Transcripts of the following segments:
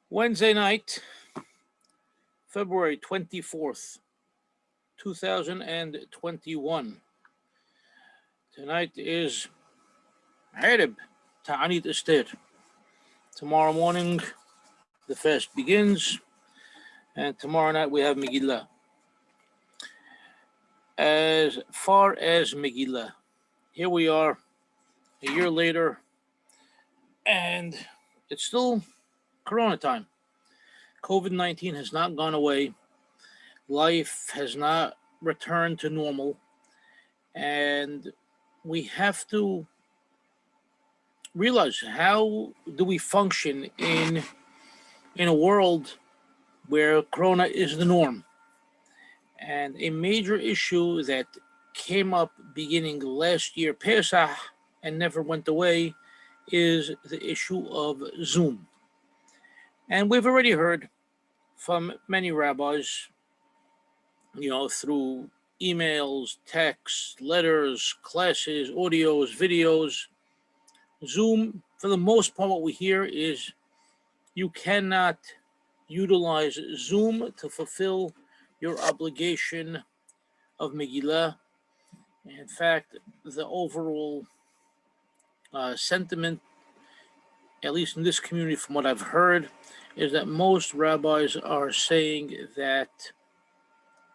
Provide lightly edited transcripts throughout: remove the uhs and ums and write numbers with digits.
Wednesday night, February 24th, 2021. Tonight is Ribbi David Esther. Tomorrow morning, the fast begins, and tomorrow night we have Megillah. As far as Megillah, here we are, a year later, and it's still Corona time. COVID-19 has not gone away. Life has not returned to normal. And we have to realize, how do we function in a world where Corona is the norm? And a major issue that came up beginning last year, Pesach, and never went away, is the issue of Zoom. And we've already heard from many rabbis, through emails, texts, letters, classes, audios, videos. Zoom, for the most part, what we hear is you cannot utilize Zoom to fulfill your obligation of Megillah. In fact, the overall sentiment, at least in this community, from what I've heard, is that most rabbis are saying that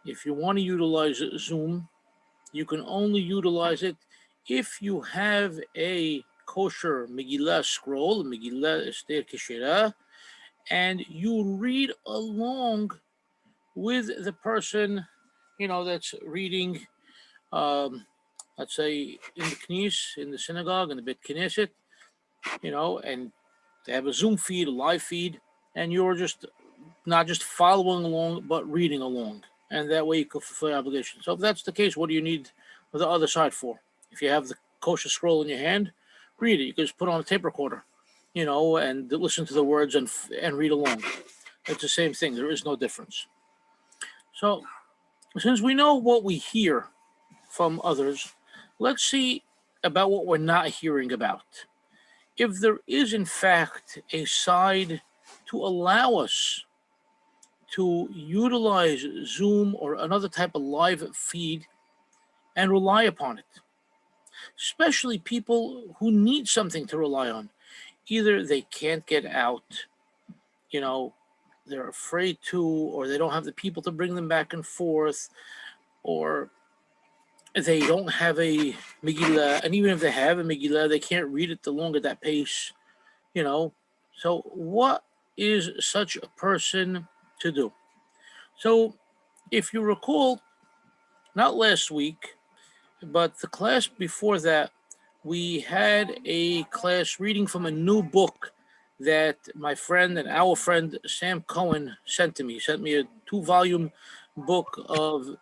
if you want to utilize Zoom, you can only utilize it if you have a kosher Megillah scroll, Megillat Esther Keshera, and you read along with the person, that's reading, let's say in the knis, in the synagogue, in the Bet Knesset, and they have a Zoom feed, a live feed, and you're just not just following along, but reading along. And that way you can fulfill your obligation. So if that's the case, what do you need the other side for? If you have the kosher scroll in your hand, read it. You can just put on a tape recorder, and listen to the words and read along. It's the same thing. There is no difference. So since we know what we hear from others, let's see about what we're not hearing about. If there is, in fact, a side to allow us to utilize Zoom or another type of live feed and rely upon it, especially people who need something to rely on. Either they can't get out, they're afraid to, or they don't have the people to bring them back and forth, or they don't have a Megillah, and even if they have a Megillah, they can't read it along at that pace, So what is such a person to do? So if you recall, not last week, but the class before that, we had a class reading from a new book that my friend and our friend Sam Cohen sent to me. He sent me a 2-volume book of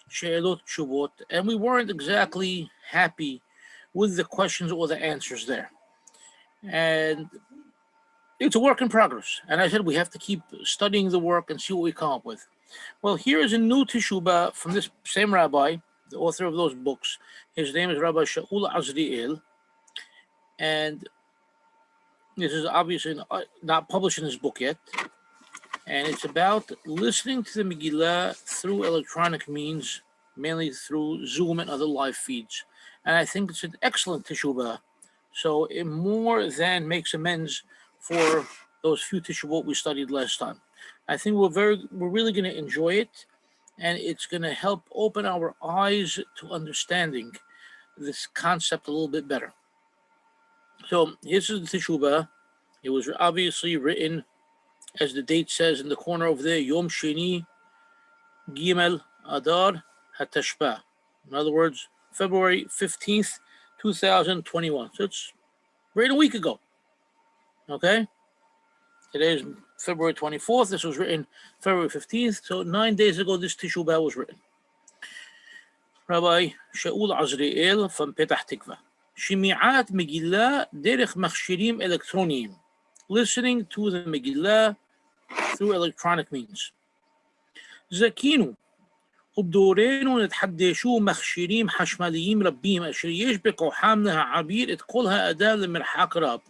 She'elot Teshuvot, and we weren't exactly happy with the questions or the answers there. And it's a work in progress. And I said we have to keep studying the work and see what we come up with. Well, here is a new teshoubah from this same rabbi, the author of those books. His name is Rabbi Shaoul Azriel. And this is obviously not published in his book yet. And it's about listening to the Megillah through electronic means, mainly through Zoom and other live feeds. And I think it's an excellent teshoubah. So it more than makes amends for those few teshuot we studied last time. I think we're really going to enjoy it, and it's going to help open our eyes to understanding this concept a little bit better. So this is the teshuva. It was obviously written, as the date says in the corner over there, Yom Sheni Gimel Adar HaTashba. In other words, February 15th, 2021. So it's right a week ago. Okay? Today is February 24th. This was written February 15th. So 9 days ago, this teshuva was written. Rabbi Shaoul Azriel from Petah Tikva. Shimi'at Megillah derech machshirim elektroniyim. Listening to the Megillah through electronic means. Zakinu. ובדורנו נתחדשו מכשירים חשמליים רבים אשר יש בכוחם להעביר את כל האדם למרחק רב.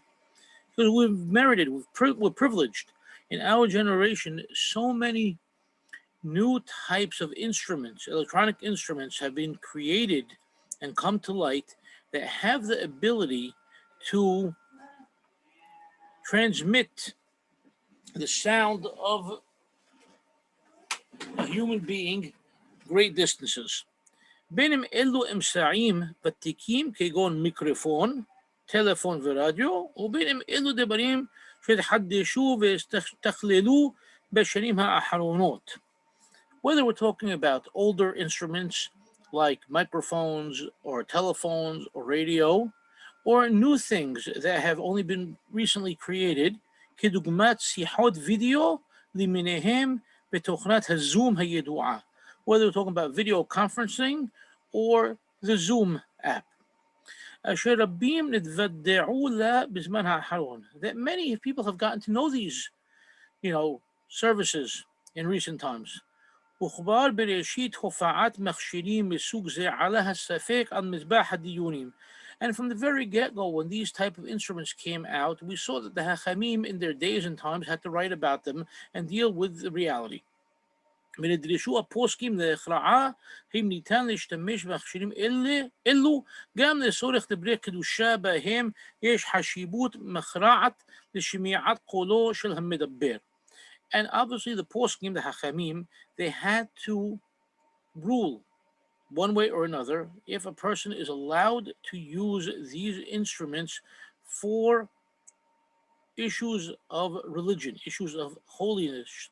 Because we've merited, we're privileged In our generation, so many new types of instruments, electronic instruments, have been created and come to light that have the ability to transmit the sound of a human being great distances. בין אלו אמצעים ותיקים כגון מיקרופון, טלפון ורדיו, ובין אלו דברים שהתחדשו והשתכללו בשנים האחרונות. Whether we're talking about older instruments like microphones or telephones or radio, or new things that have only been recently created, כדוגמת שיחות וידאו למיניהם בתוכנת הזום הידועה. Whether we're talking about video conferencing or the Zoom app. אשר רבים נתוודעו לה בזמן האחרון. That many people have gotten to know these, services in recent times. וכבר בראשית הופעת מכשירים מסוג זה עלה הספק על מזבח הדיונים. And from the very get-go, when these type of instruments came out, we saw that the Hachamim in their days and times had to write about them and deal with the reality. ונדרשו הפוסקים להכרעה אם ניתן להשתמש במכשירים אלו גם לצורך דברי קדושה בהם יש חשיבות מכרעת לשמיעת קולו של המדבר. And obviously the poskim, the hachamim, they had to rule one way or another if a person is allowed to use these instruments for issues of religion, issues of holiness,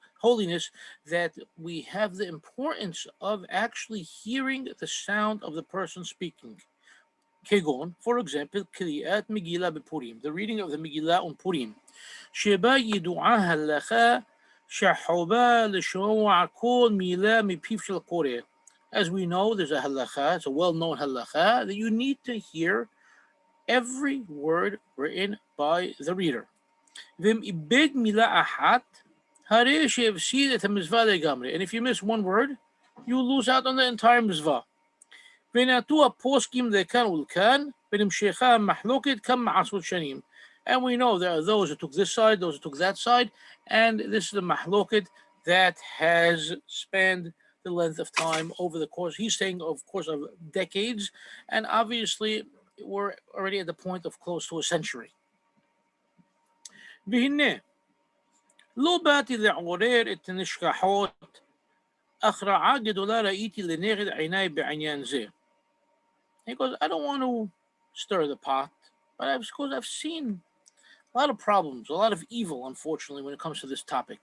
that we have the importance of actually hearing the sound of the person speaking. Kegon, for example, Kriyat Megillah bePurim, the reading of the Megillah on Purim. Sheba yidu'ah halacha shahoubah l'sho'a kol milah mipiv shel koreh. As we know, there's a halacha, it's a well-known halacha, that you need to hear every word written by the reader. And if you miss one word, you lose out on the entire mitzvah. And we know there are those who took this side, those who took that side, and this is a mahloket that has spanned the length of time over the course, he's saying, of course, of decades, and obviously we're already at the point of close to a century. והנה, לא באתי לעורר את הנשכחות, אך רעה גדולה ראיתי לנגד עיניי בעניין זה. He goes, I don't want to stir the pot, but I've seen a lot of problems, a lot of evil, unfortunately, when it comes to this topic.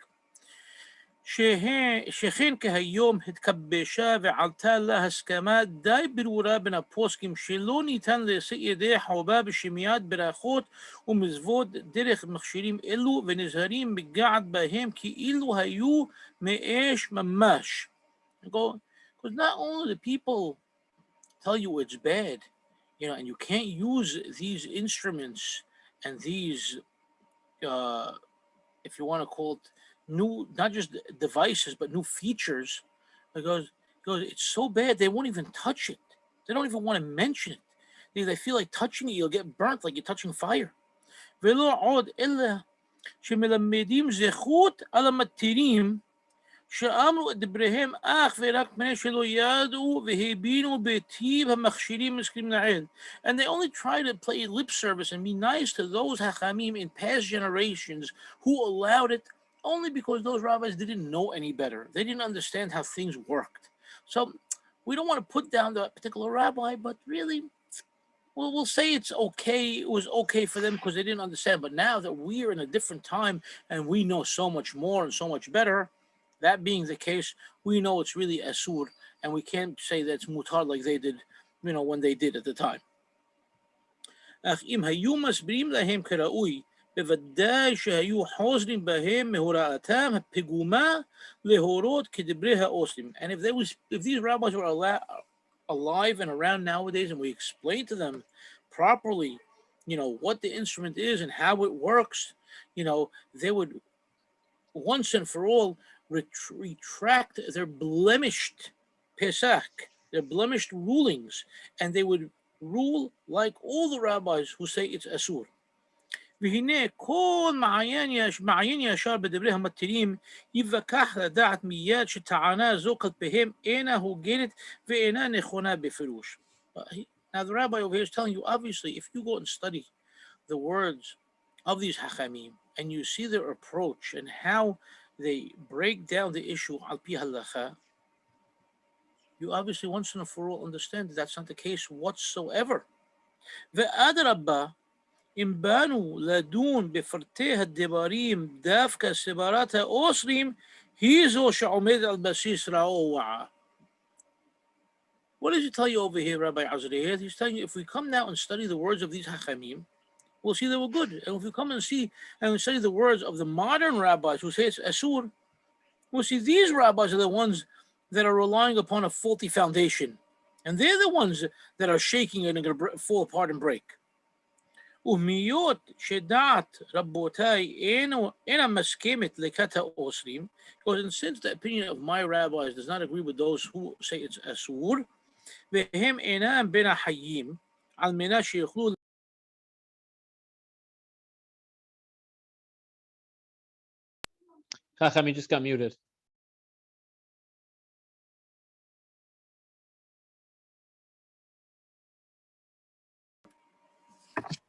שכן כהיום התקבשה ועלתה לה הסכמה די ברורה בין הפוסקים שלא ניתן לשאת ידי חובה בשמיעת ברכות ומזוות דרך מכשירים אלו ונזהרים מגעת בהם כאילו היו מאש ממש. Because not only the people tell you it's bad, and you can't use these instruments and these, if you want to call it, new, not just devices, but new features, because it's so bad they won't even touch it. They don't even want to mention it. They feel like touching it, you'll get burnt like you're touching fire. ולא עוד אלא שמלמדים זכות על המתירים שאמרו את דבריהם אך ורק מפני שלא ידעו והבינו בטיב המכשירים מסכימים לעיל. And they only try to play lip service and be nice to those hachamim in past generations who allowed it only because those rabbis didn't know any better. They didn't understand how things worked. So we don't want to put down the particular rabbi, but really, we'll say it's okay. It was okay for them because they didn't understand. But now that we're in a different time and we know so much more and so much better, that being the case, we know it's really asur, and we can't say that's mutar like they did, when they did at the time. אך אם היו מסבירים להם כראוי, בוודאי שהיו חוזרים בהם מהוראתם הפגומה להורות כדברי האוסלים. And if these rabbis were alive and around nowadays, and we explained to them properly, what the instrument is and how it works, they would once and for all retract their blemished Pesach, their blemished rulings, and they would rule like all the rabbis who say it's asur. והנה כל מעיין ישר בדברי המתירים יווכח לדעת מיד שטענה זו כלפיהם אינה הוגנת ואינה נכונה בפירוש. Now the rabbi over here is telling you, obviously, if you go and study the words of these hachamim and you see their approach and how they break down the issue al pi halacha, you obviously once and for all understand that that's not the case whatsoever. ואדרבה, אם באנו לדון בפרטי הדברים דווקא סברת האוסרים, היא זו שעומד על בסיס רעו ורעה. What does he tell you over here, Rabbi Azriel? He's telling you, if we come now and study the words of these hachamim, we'll see they were good. And if we come and see and study the words of the modern rabbis who say it's asur, we'll see these rabbis are the ones that are relying upon a faulty foundation. And they're the ones that are shaking and going to fall apart and break. ומיות שדעת רבותיי אינה מסכמת לכת האוסרים, because since the opinion of my rabbis does not agree with those who say it's asur, והם אינם בין החיים, על מנת שיוכלו Chacham, you just got muted.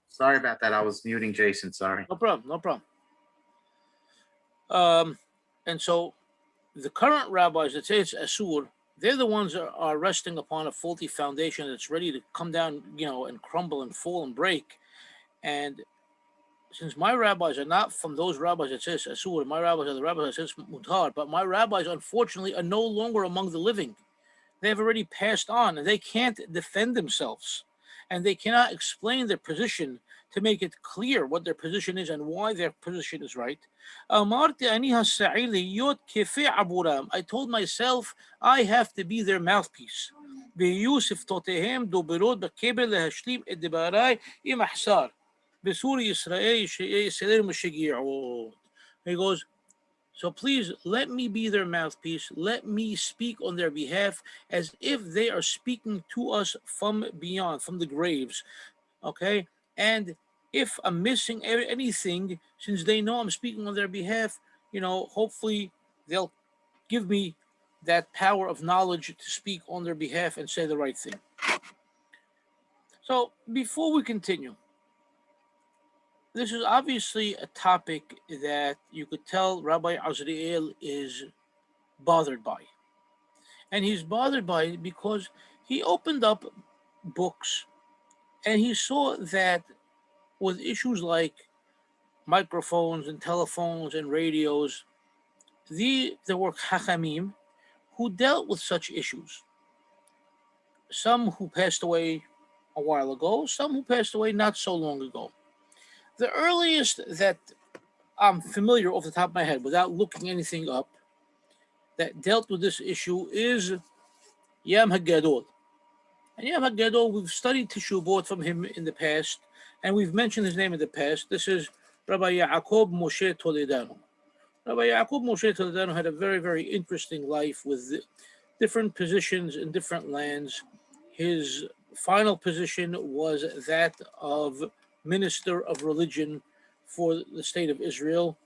Sorry about that. I was muting Jason. Sorry. No problem. And so the current rabbis that say it's asur, they're the ones that are resting upon a faulty foundation that's ready to come down, and crumble and fall and break. And since my rabbis are not from those rabbis that says asur, my rabbis are the rabbis that says mutar, but my rabbis, unfortunately, are no longer among the living. They have already passed on, and they can't defend themselves. And they cannot explain their position to make it clear what their position is and why their position is right. I told myself I have to be their mouthpiece. He goes, so please let me be their mouthpiece. Let me speak on their behalf as if they are speaking to us from beyond, from the graves. Okay? And if I'm missing anything, since they know I'm speaking on their behalf, hopefully they'll give me that power of knowledge to speak on their behalf and say the right thing. So before we continue, this is obviously a topic that you could tell Rabbi Azriel is bothered by. And he's bothered by it because he opened up books and he saw that with issues like microphones and telephones and radios, there were chachamim who dealt with such issues. Some who passed away a while ago, some who passed away not so long ago. The earliest that I'm familiar off the top of my head, without looking anything up, that dealt with this issue is Yam HaGadol. And Yam HaGadol, we've studied teshoubah from him in the past, and we've mentioned his name in the past. This is Rabbi Yaakov Moshe Toledano. Rabbi Yaakov Moshe Toledano had a very, very interesting life with different positions in different lands. His final position was that of minister of religion for the state of Israel.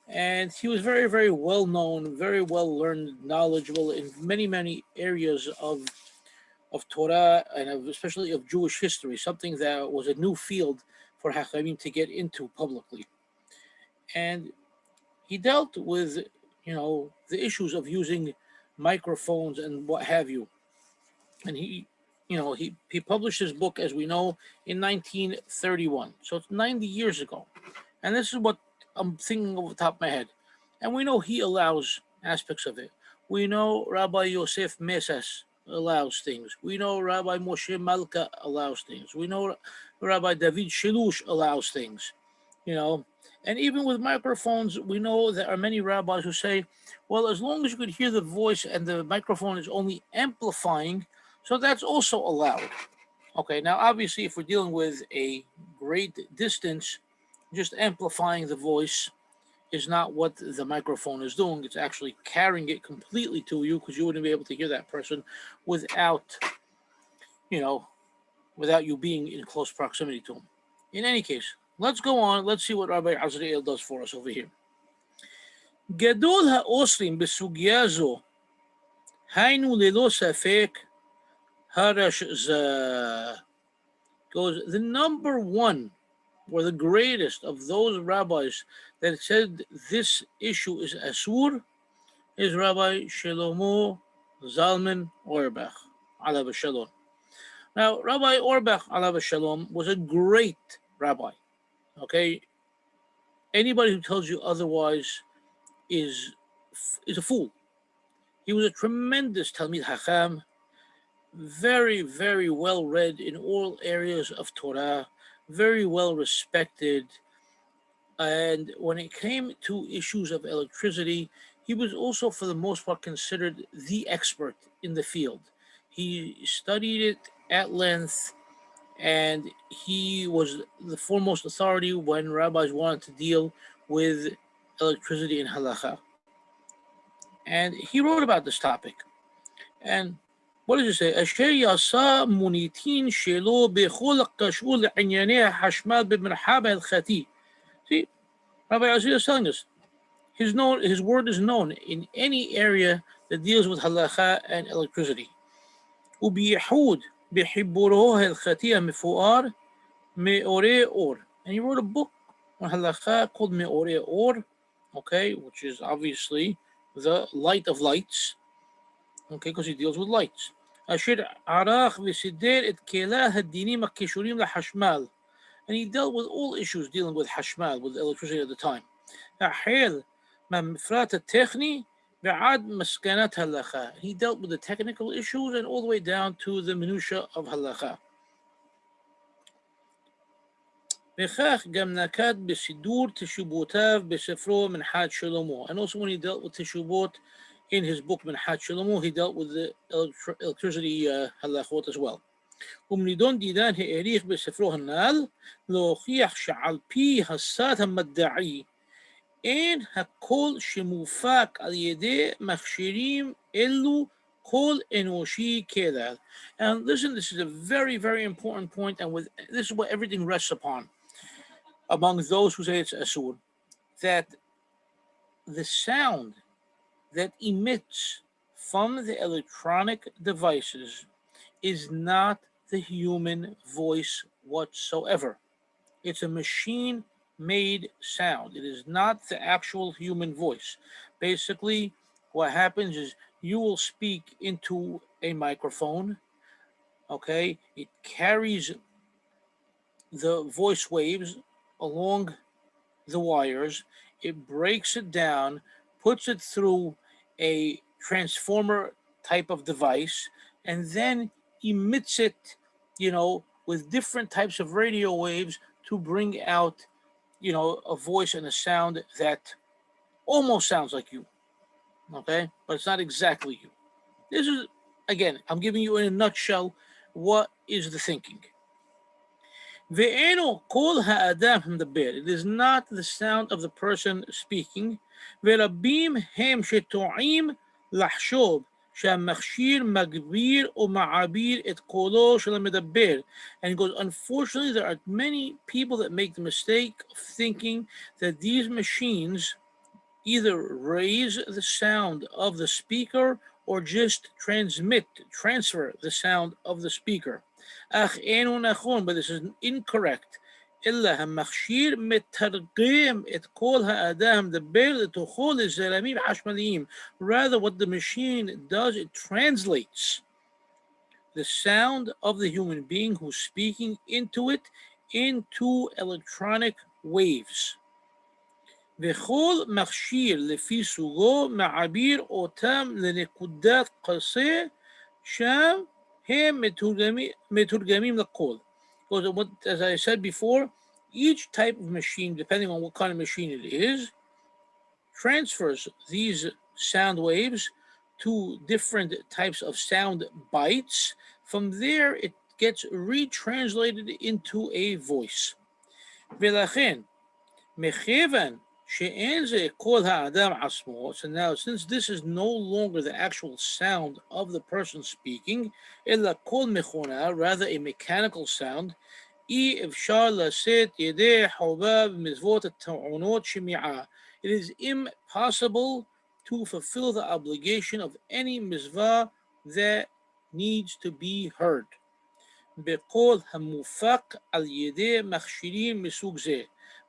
And he was very, very well known, very well learned, knowledgeable in many, many areas of Torah and especially of Jewish history, something that was a new field for Hachamim to get into publicly. And he dealt with, the issues of using microphones and what have you. And he published his book, as we know, in 1931. So it's 90 years ago. And this is what I'm thinking off the top of my head. And we know he allows aspects of it. We know Rabbi Yosef Mesas allows things. We know Rabbi Moshe Malka allows things. We know Rabbi David Shilush allows things, And even with microphones, we know there are many rabbis who say, well, as long as you could hear the voice and the microphone is only amplifying, so that's also allowed. Okay, now obviously if we're dealing with a great distance, just amplifying the voice is not what the microphone is doing. It's actually carrying it completely to you because you wouldn't be able to hear that person without you being in close proximity to them. In any case, Let's go on. Let's see what Rabbi Azriel does for us over here. גדול האוסרים בסוגיה זו, היינו ללא ספק הרשע. Goes, the number one, or the greatest of those rabbis that said this issue is asur, is Rabbi Shlomo Zalman Auerbach, alav shalom. Now, Rabbi Auerbach, alav shalom, was a great rabbi. Okay, anybody who tells you otherwise is a fool. He was a tremendous Talmid Hacham, very, very well read in all areas of Torah, very well respected. And when it came to issues of electricity, he was also, for the most part, considered the expert in the field. He studied it at length, and he was the foremost authority when rabbis wanted to deal with electricity in halakha. And he wrote about this topic. And what does it say? אשר יעשה מוניטין שלו בכל הקשור לענייני החשמל במרחב ההלכתי. See, Rabbi Azriel is telling us, his word is known in any area that deals with halacha and electricity. ובייחוד בחיבורו ההלכתי המפואר מאורי אור. And he wrote a book on halacha called מאורי אור, okay, which is obviously the light of lights, okay, because he deals with lights. אשר ערך וסידר את כלל הדינים הקשורים לחשמל. And he dealt with all issues dealing with hashmal, with electricity at the time. החל מהמפרט הטכני ועד מסקנת הלכה. He dealt with the technical issues and all the way down to the minutia of halacha. וכך גם נקט בסידור תשובותיו בספרו מנחת שלמה. And also when he dealt with teshubot in his book מנחת שלמה, he dealt with the electricity halachot as well. ומנידון דידן העריך בספרו הנ"ל להוכיח שעל פי הסת המדעי אין הכל שמופק על ידי מכשירים אלו כל אנושי כלל. And listen, this is a very, very important point, and this is what everything rests upon among those who say it's asur, that the sound that emits from the electronic devices is not the human voice whatsoever. It's a machine-made sound. It is not the actual human voice. Basically, what happens is you will speak into a microphone, okay? It carries the voice waves along the wires. It breaks it down, puts it through a transformer type of device, and then emits it, with different types of radio waves to bring out, a voice and a sound that almost sounds like you, okay? But it's not exactly you. This is, again, I'm giving you in a nutshell what is the thinking. ואינו כל האדם המדבר. It is not the sound of the person speaking. ורבים הם שטועים לחשוב שהמכשיר מגביר או מעביר את קולו של המדבר. And he goes, unfortunately, there are many people that make the mistake of thinking that these machines either raise the sound of the speaker or just transfer the sound of the speaker. אך אינו נכון, but this is incorrect. אלא המכשיר מתרגם את כל האדם המדבר לתוכו לזרמים חשמליים. Rather, what the machine does, it translates the sound of the human being who's speaking into it into electronic waves. וכל מכשיר לפי סוגו מעביר אותם לנקודת קצה שם הם מתורגמים לקול. As I said before, each type of machine, depending on what kind of machine it is, transfers these sound waves to different types of sound bites. From there, it gets retranslated into a voice. ולכן, מכיוון שאין זה קול האדם עצמו, so now since this is no longer the actual sound of the person speaking, אלא קול מכונה, rather a mechanical sound, אי אפשר לשאת ידי חובה במצוות הטעונות שמיעה. It is impossible to fulfill the obligation of any mitzvah that needs to be heard. בקול המופק על ידי מכשירים מסוג זה.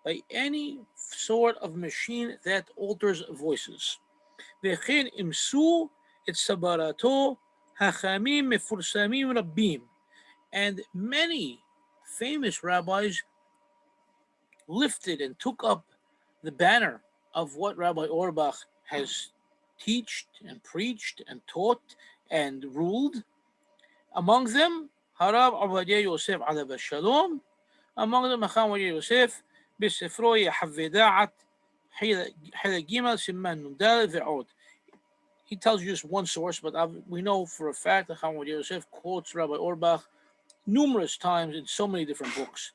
By any sort of machine that alters voices. וכן אימצו את סברתו חכמים מפורסמים רבים. And many famous rabbis lifted and took up the banner of what Rabbi Auerbach has taught and preached and taught and ruled. Among them, Harab Ovadia Yosef Alav Shalom. Among them, Chacham Ovadia Yosef, בספרו יחווה דעת, חלק ג' סימן נ"ד ועוד. He tells you just one source, but we know for a fact that Chacham Ovadia Yosef quotes Rabbi Auerbach numerous times in so many different books.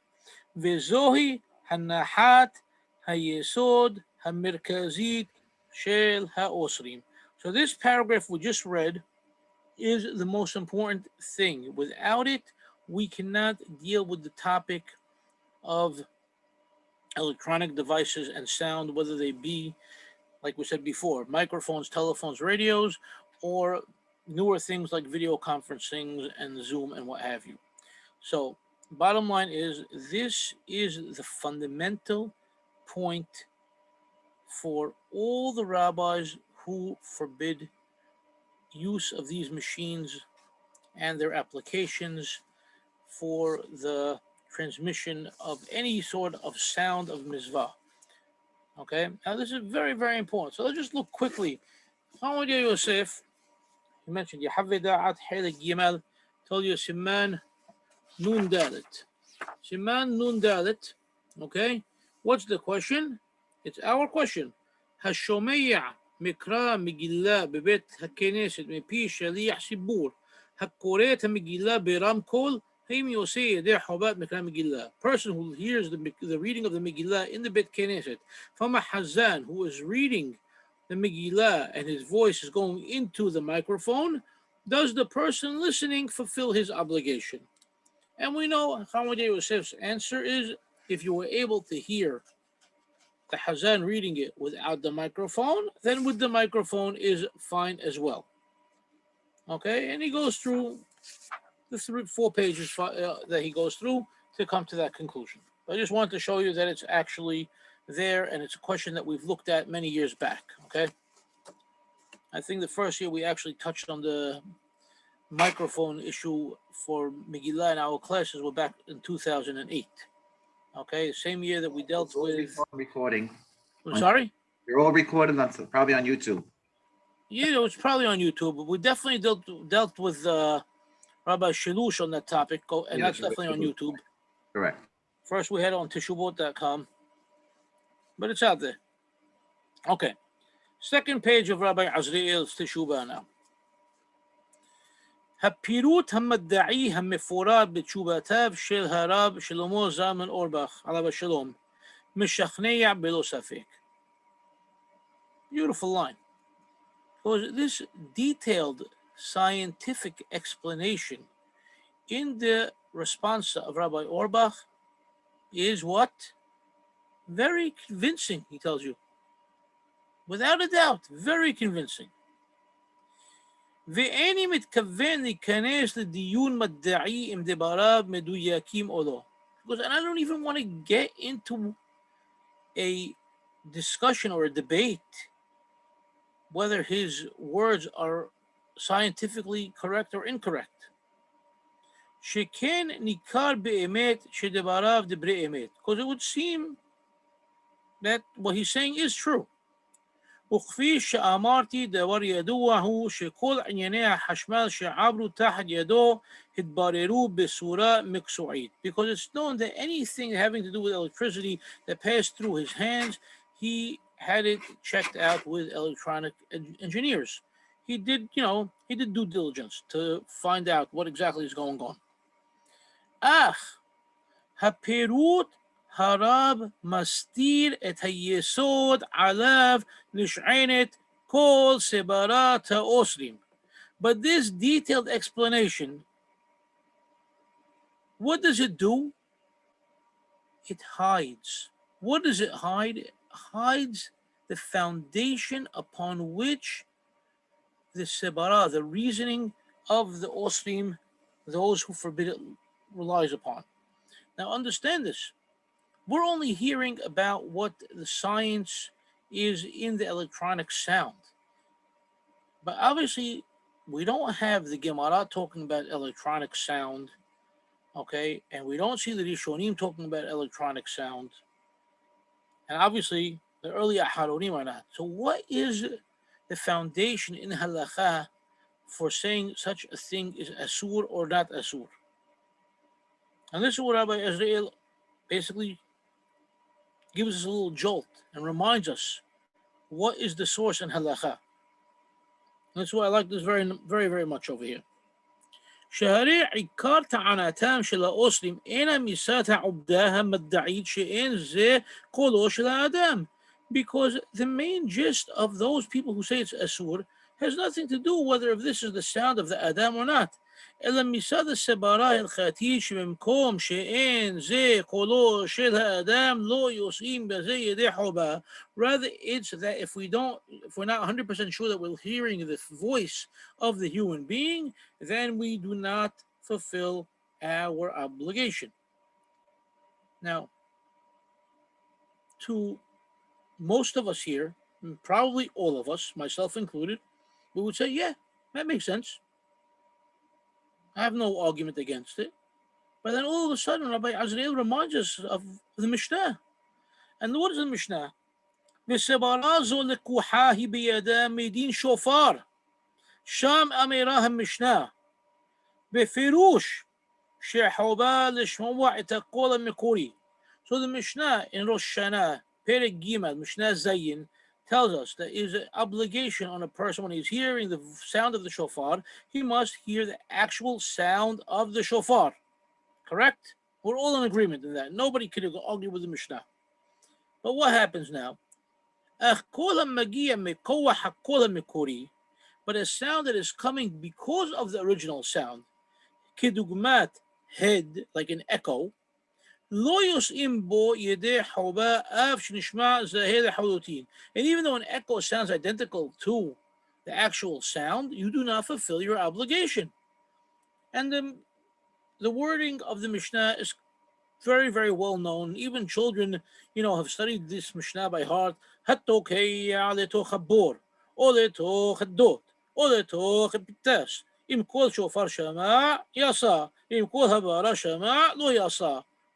וזוהי הנחת היסוד המרכזית של האוסרים. So this paragraph we just read is the most important thing. Without it, we cannot deal with the topic of electronic devices and sound, whether they be, like we said before, microphones, telephones, radios, or newer things like video conferencing and Zoom and what have you. So, bottom line is, this is the fundamental point for all the rabbis who forbid use of these machines and their applications for the transmission of any sort of sound of mitzvah. Okay, now this is very, very important. So let's just look quickly. Chacham Ovadia Yosef, he mentioned Yahweh Da'at Helek Gimel, told you Siman Nun Dalet. Siman Nun Dalet. Okay, what's the question? It's our question. Hashomeya Mikra Megillah bebet hakeneset mepi shaliach sibur hakoret Megillah beram kol. Person who hears the reading of the Megillah in the Bet Knesset from a Hazan who is reading the Megillah and his voice is going into the microphone, does the person listening fulfill his obligation? And we know Chacham Ovadia Yosef's answer is, if you were able to hear the Hazan reading it without the microphone, then with the microphone is fine as well. Okay, and he goes through the 4 pages that he goes through to come to that conclusion. I just wanted to show you that it's actually there, and it's a question that we've looked at many years back, okay? I think the first year we actually touched on the microphone issue for Megillah in our classes were back in 2008, okay? Same year that we dealt with... Recording. I'm sorry? You're all recorded, probably on YouTube. Yeah, it's probably on YouTube, but we definitely dealt with... Rabbi Shalush on that topic, and that's definitely on YouTube. Correct. First, we had it on teshoubah.com, but it's out there. Okay. Second page of Rabbi Azriel's teshoubah now. הפירוט המדעי המפורט בתשובותיו של הרב שלמה זלמן אורבך, עליו השלום, משכנע בלא ספק. Beautiful line. Because this detailed scientific explanation in the response of Rabbi Auerbach is what? Very convincing, he tells you. Without a doubt, very convincing. ואיני מתכוון להיכנס לדיון מדעי עם דבריו מדויקים או לא. Because and I don't even want to get into a discussion or a debate whether his words are scientifically correct or incorrect. שכן ניכר באמת שדבריו דברי אמת. Because it would seem that what he's saying is true. וכפי שאמרתי, דבר ידוע הוא שכל ענייני החשמל שעברו תחת ידו התבררו בצורה מקצועית. Because it's known that anything having to do with electricity that passed through his hands, he had it checked out with electronic engineers. He did due diligence to find out what exactly is going on. אך הפירוט הרב מסתיר את היסוד עליו נשענת כל סברת האוסרים. But this detailed explanation, what does it do? it hides. What does it hide? It hides the foundation upon which the sebara, the reasoning of the Osrim, those who forbid it, relies upon. Now understand this. We're only hearing about what the science is in the electronic sound. But obviously, we don't have the Gemara talking about electronic sound, okay? And we don't see the Rishonim talking about electronic sound. And obviously, the early Aharonim are not. So what is the foundation in Halakha for saying such a thing is Asur or not Asur? And this is what Rabbi Azriel basically gives us a little jolt and reminds us what is the source in Halakha. That's why I like this very, very, very much over here. שהרי עיקר טענתם של האוסרים אינה מיסת העובדה המדעית שאין זה קולו של האדם. Because the main gist of those people who say it's asur has nothing to do whether if this is the sound of the Adam or not. אלא מיסת הסברה ההלכתית שבמקום שאין זה קולו של האדם לא יוצאים בזה ידי חובה. Rather, it's that if we're not 100% sure that we're hearing the voice of the human being, then we do not fulfill our obligation. Now, to most of us here, probably all of us, myself included, we would say, yeah, that makes sense. I have no argument against it. But then all of a sudden, Rabbi Azriel reminds us of the Mishnah. And what is the Mishnah? וסברה זו לקוחה היא בידה מדין שופר. שם אמירה המשנה. בפירוש שחובה לשמוע את הקול המקורי. So the Mishnah in Rosh Hashanah, Perek Gimel, Mishnah Zayin, tells us that it is an obligation on a person when he's hearing the sound of the shofar, he must hear the actual sound of the shofar. Correct? We're all in agreement in that. Nobody could argue with the Mishnah. But what happens now? But a sound that is coming because of the original sound, kedugmat, head, like an echo, and even though an echo sounds identical to the actual sound, you do not fulfill your obligation. And the wording of the Mishnah is very, very well known. Even children, have studied this Mishnah by heart.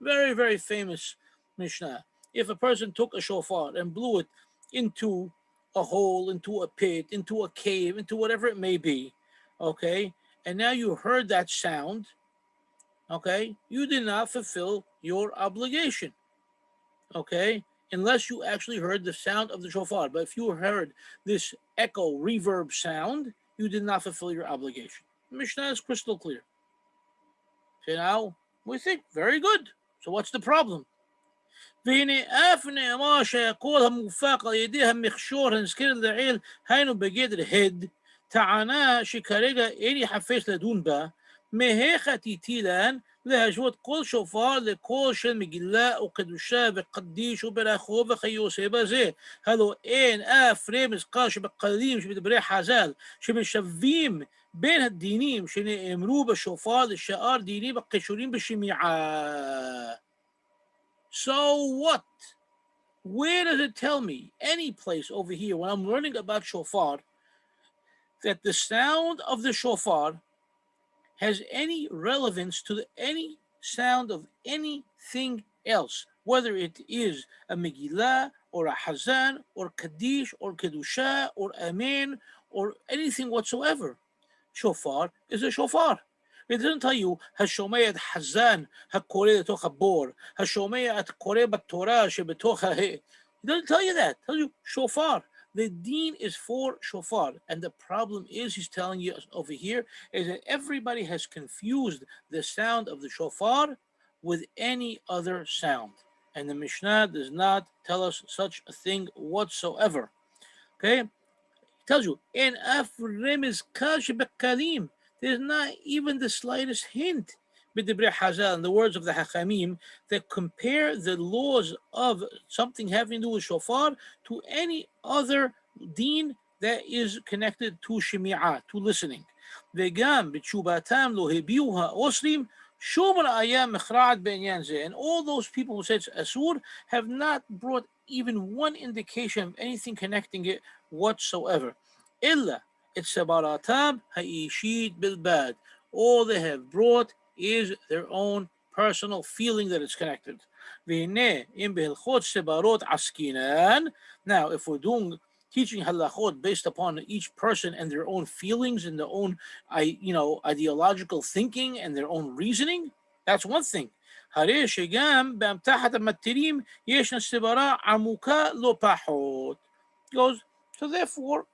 Very, very famous Mishnah. If a person took a shofar and blew it into a hole, into a pit, into a cave, into whatever it may be, okay, and now you heard that sound, okay, you did not fulfill your obligation, okay, unless you actually heard the sound of the shofar. But if you heard this echo, reverb sound, you did not fulfill your obligation. The Mishnah is crystal clear. So now we think, very good. So what's the problem? והנה אף נאמר שהקול המופק על ידי המכשור הנזכרת לעיל היינו בגדר הד, טענה שכרגע איני חפץ לדון בה, מהיכא תיתילן להשוות קול שופר לקול של מגילה וקדושה וקדיש וברכו וכיוצא בזה. הלא אין אף רמז קל שבכללים שבדברי חז"ל שמשווים בין הדינים שנאמרו בשופר לשאר דינים הקשורים בשמיעה. So what? Where does it tell me, any place over here, when I'm learning about shofar, that the sound of the shofar has any relevance to any sound of anything else, whether it is a Megillah or a Hazan or Kaddish or Kedusha or Amen or anything whatsoever? Shofar is a shofar. It doesn't tell you, השומע את חזן הקורא לתוך הבור, השומע את קורא בתורה שבתוך It doesn't tell you that. It tells you shofar. The deen is for shofar. And the problem is, he's telling you over here, is that everybody has confused the sound of the shofar with any other sound. And the Mishnah does not tell us such a thing whatsoever. Okay? It tells you, in af remiz kal shebekalim. There's not even the slightest hint b'divrei Hazal, in the words of the Hachamim, that compare the laws of something having to do with shofar to any other deen that is connected to shemi'ah, to listening. וגם בתשובתם לא הביעו האוסרים שום ראיה מכרעת בעניין זה. And all those people who said it's asur have not brought even one indication of anything connecting it whatsoever. إلا اتصباراتهم هايشيت بالباد. All they have brought is their own personal feeling that it's connected. והנה, אם בהלכות סברות עסקינן, now if we're doing teaching halachot based upon each person and their own feelings and their own, ideological thinking and their own reasoning, that's one thing. הרי שגם באמתחת המתירים ישנה סברה עמוקה לא פחות. Goes, so therefore,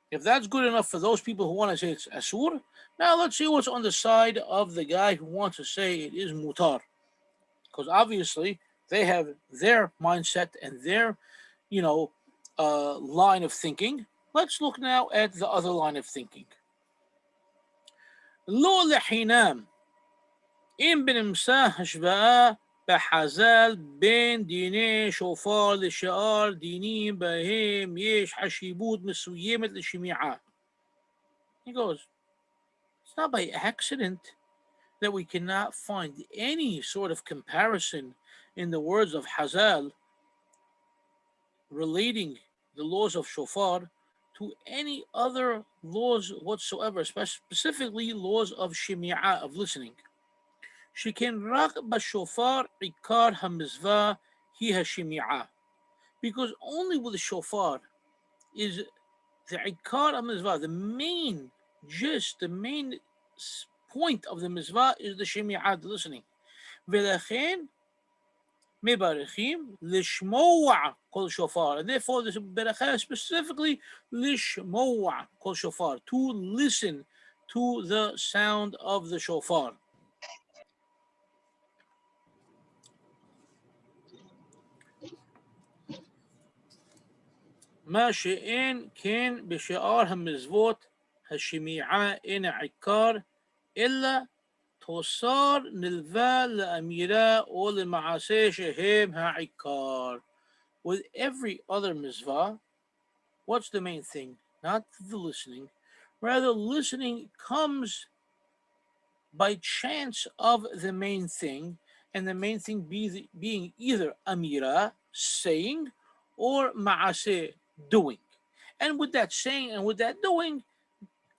if that's good enough for those people who want to say it's asur, now let's see what's on the side of the guy who wants to say it is mutar. Because obviously they have their mindset and their, line of thinking. Let's look now at the other line of thinking. לא לחינם אם בנמצא השוואה בחז"ל בין דיני שופר לשאר דינים בהם יש חשיבות מסוימת לשמיעה. He goes, it's not by accident that we cannot find any sort of comparison in the words of Hazal relating the laws of shofar to any other laws whatsoever, specifically laws of shemi'ah, of listening. שכן רק בשופר עיקר המצווה היא השמיעה. Because only with the shofar is the עיקר המצווה, the main gist, the main point of the mitzvah is the shemi'ah, the listening. ולכן מברכים לשמוע כל שופר. And therefore this ברכה specifically לשמוע כל שופר, to listen to the sound of the shofar. מה שאין כן בשאר המצוות השמיעה אין העיקר אלא תוסר נלווה לאמירה או למעשה שהם העיקר. With every other mitzvah, what's the main thing? Not the listening. Rather, listening comes by chance of the main thing, and the main thing being either amira, saying, or ma'aseh, doing. And with that saying and with that doing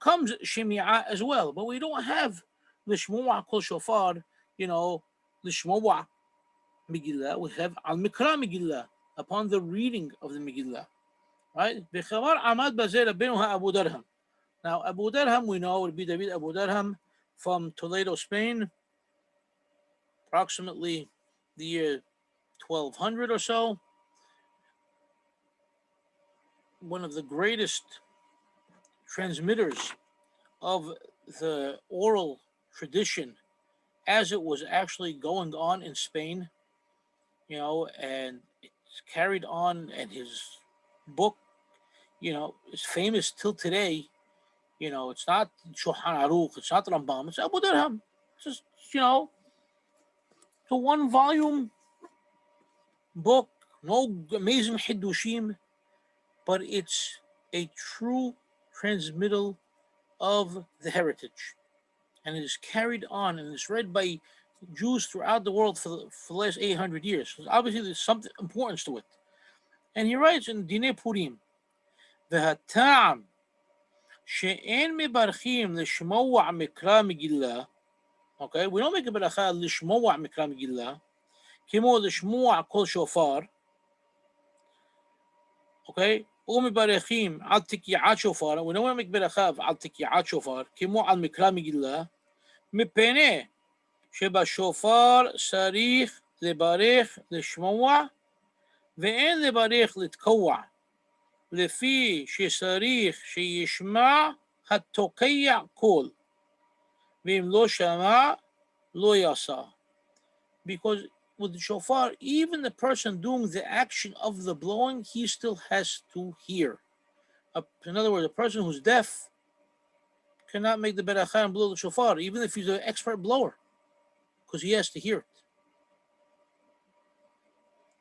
comes shemi'ah as well. But we don't have l'shmu'a kol shofar, l'shmu'a Megillah. We have al-mikra Megillah, upon the reading of the Megillah. Right? B'chavar amad bazeh Rabbeinu Aboudirham. Now, Aboudirham, we know, Ribbi David Aboudirham from Toledo, Spain, approximately the year 1200 or so. One of the greatest transmitters of the oral tradition as it was actually going on in Spain, and it's carried on, and his book, is famous till today. It's not Shulchan Aruch, it's not Rambam, it's Aboudirham. It's just, it's a one-volume book, no amazing Hiddushim, but it's a true transmittal of the heritage. And it is carried on and is read by Jews throughout the world for the last 800 years. So obviously there's something importance to it. And he writes in Dinei Purim, והטעם שאין מברכים לשמוע מקרא מגילה, okay, we don't make a ברכה לשמוע מקרא מגילה, כמו לשמוע קול שופר, okay, ומברכים על תקיעת שופר, we don't make ברכה על תקיעת שופר, כמו על מקרא מגילה, מפני שבשופר צריך לברך לשמוע, ואין לברך לתקוע, לפי שצריך שישמע התוקע קול, ואם לא שמע, לא יעשה. Because with the shofar, even the person doing the action of the blowing, he still has to hear. In other words, a person who's deaf cannot make the beracha and blow the shofar, even if he's an expert blower. because he has to hear it.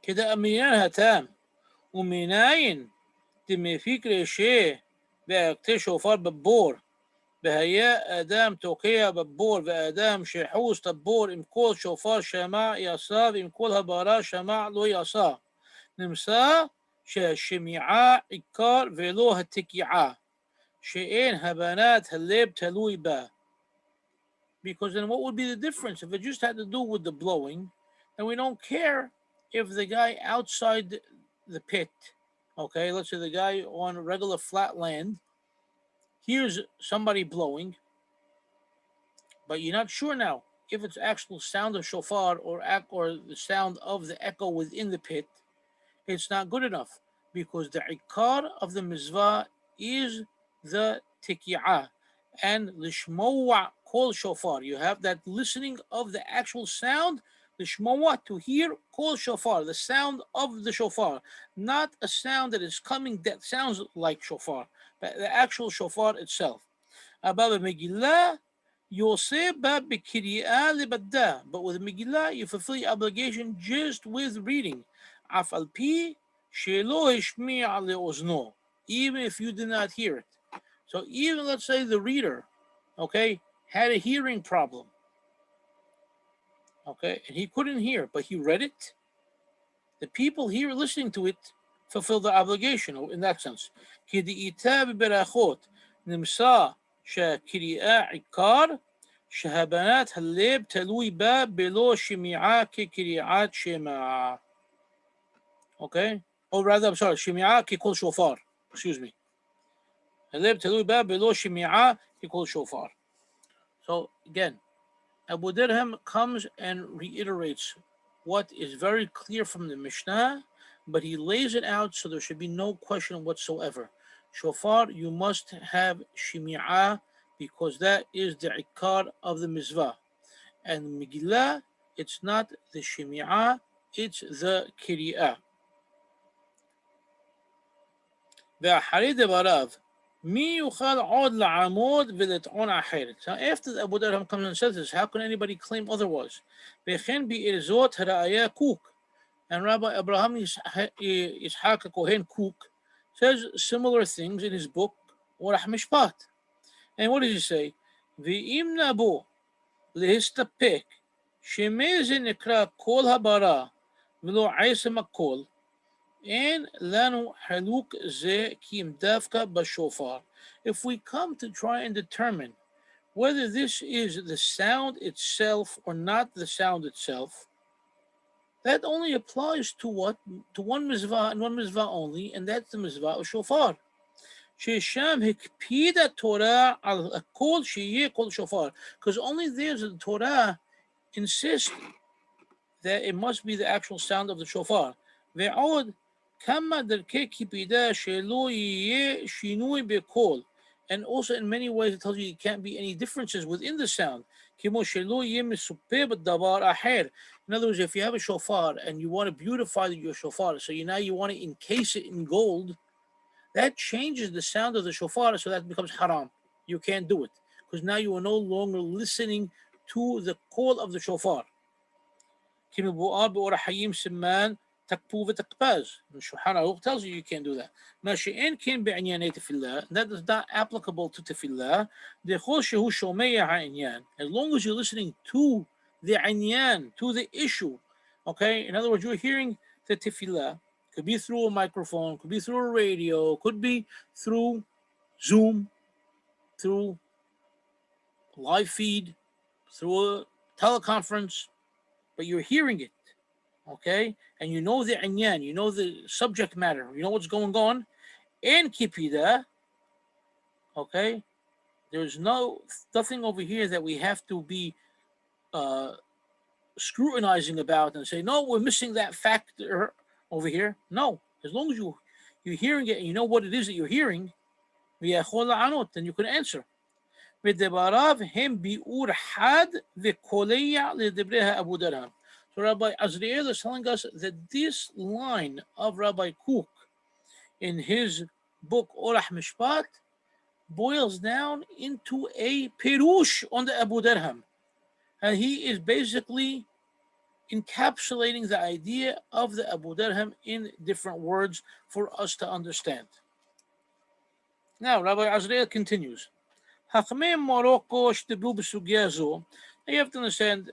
كده أمينها تام ومنين دم فكر شيء بأكتر شوفار ببور بهيا آدم توقيع ببور وآدم شحوس تبور إم كل شوفار شمع يسا وإم كل هبارا شمع لو يسا نمسا شميعا إكار ولو هتكيعا شئين هبانات هلب تلوي با. Because then what would be the difference? If it just had to do with the blowing, then we don't care if the guy outside the pit, okay, let's say the guy on regular flat land hears somebody blowing, but you're not sure now if it's actual sound of shofar or the sound of the echo within the pit. It's not good enough because the ikar of the mizvah is the tikiyah and the shmowa kol shofar. You have that listening of the actual sound, the shmowa, to hear kol shofar, the sound of the shofar, not a sound that is coming that sounds like shofar, but the actual shofar itself. Abba Megillah, you'll say but with Megillah you fulfill your obligation just with reading. Afal pi shelo ishmi'a le'ozno, even if you did not hear it. So even let's say the reader, okay, had a hearing problem, okay, and he couldn't hear, but he read it. The people here listening to it fulfill the obligation in that sense. Kidi'ita berachot nimsa shakiri'a ikar shahabanat halib talui ba below shimi'a kikiri'at shema. Okay, or rather, I'm sorry, shimi'a kikol shofar. Excuse me. Halib talui ba below shimi'a kikol shofar. So again, Aboudirham comes and reiterates what is very clear from the Mishnah, but he lays it out so there should be no question whatsoever. Shofar, you must have shimi'ah because that is the ikar of the mizvah. And Megillah, it's not the shimi'ah, it's the kiri'ah. ואחרי דבריו מי יוכל עוד לעמוד ולטעון אחרת? So after Abu Darham comes and says this, how can anybody claim otherwise? וכן בארזות הראיה קוק. And Rabbi Abraham Yitzhak Kohen Cook says similar things in his book Orach Mishpat. And what does he say? ואם נבוא להסתפק שמי זה נקרא כל הברה ולא עצם הקול, אין לנו חלוק זה כי אם דווקא בשופר. If we come to try and determine whether this is the sound itself or not the sound itself, that only applies to what? To one mizvah and one mizvah only, and that's the mizvah of shofar. ששם הקפידה התורה על הכל שיהיה כל שופר. Because only there the Torah insists that it must be the actual sound of the shofar. ועוד כמה דרכי קפידה שלא יהיה שינוי בקול. And also in many ways it tells you can't be any differences within the sound. כמו שלא יהיה מסופר בדבר אחר. In other words, if you have a shofar and you want to beautify your shofar, so now you want to encase it in gold, that changes the sound of the shofar, so that becomes haram. You can't do it because now you are no longer listening to the call of the shofar. تكبو وتكباز. Shulchan Aruch tells you can't do that. ما شئين كان بعينياني تفيلا, that is not applicable to tefillah. دخول شهو شومية عينيان. As long as you're listening to the inyan, to the issue, okay? In other words, you're hearing the tefillah. Could be through a microphone, could be through a radio, could be through Zoom, through live feed, through a teleconference, but you're hearing it. Okay, and you know the inyan, you know the subject matter, you know what's going on. And kipida, okay, there's nothing over here that we have to be scrutinizing about and say, no, we're missing that factor over here. No, as long as you're hearing it and you know what it is that you're hearing, then you can answer. ודבריו הם ביאור חד וקולע לדברי אבו דרהם. So Rabbi Azriel is telling us that this line of Rabbi Kook in his book Orach Mishpat boils down into a pirush on the Abu Darham. And he is basically encapsulating the idea of the Aboudirham in different words for us to understand. Now, Rabbi Azriel continues. Hakamim Morocco shtiblu b'sugya zo. You have to understand,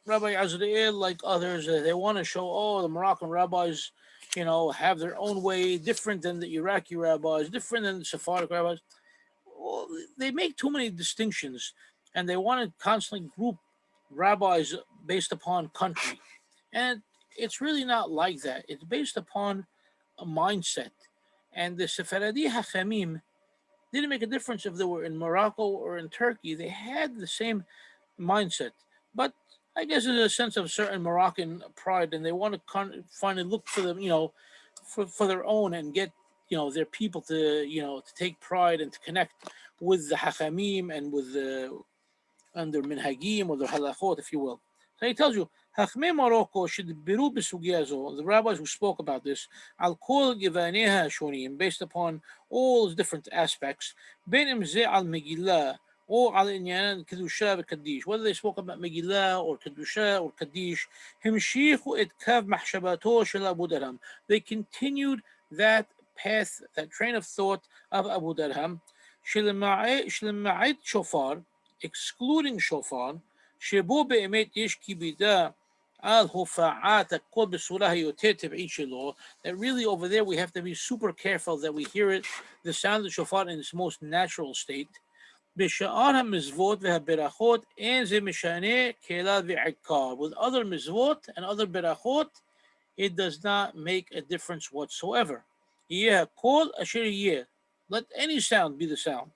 Rabbi Azriel, like others, they want to show, oh, the Moroccan rabbis, have their own way, different than the Iraqi rabbis, different than the Sephardic rabbis. Well, they make too many distinctions, and they want to constantly group rabbis based upon country. And it's really not like that. It's based upon a mindset. And the Sephardi Hachamim didn't make a difference if they were in Morocco or in Turkey. They had the same mindset. But I guess there's a sense of certain Moroccan pride, and they want to finally look for them, for their own and get, their people to, to take pride and to connect with the Hachamim and with their minhagim or their halachot, if you will. So he tells you, Hachmei Morocco should biru b'sugya, the rabbis who spoke about this, al kol givaneha shonim, based upon all the different aspects, ben im ze al Megillah, or al inyan kedusha v'kaddish, whether they spoke about Megillah or kedusha or kaddish, himshichu et kav mahshabato shel Aboudirham. They continued that path, that train of thought of Aboudirham, shlema'it shofar, excluding shofar, שבו באמת יש כיבידה על הופעת הקול בצורה היותר טבעית שלו, that really over there we have to be super careful that we hear it, the sound of shofar in its most natural state. בשאר המצוות והברכות אין זה משנה כלל ועיקר. With other מצוות and other ברכות, it does not make a difference whatsoever. יהיה הקול אשר יהיה. Let any sound be the sound.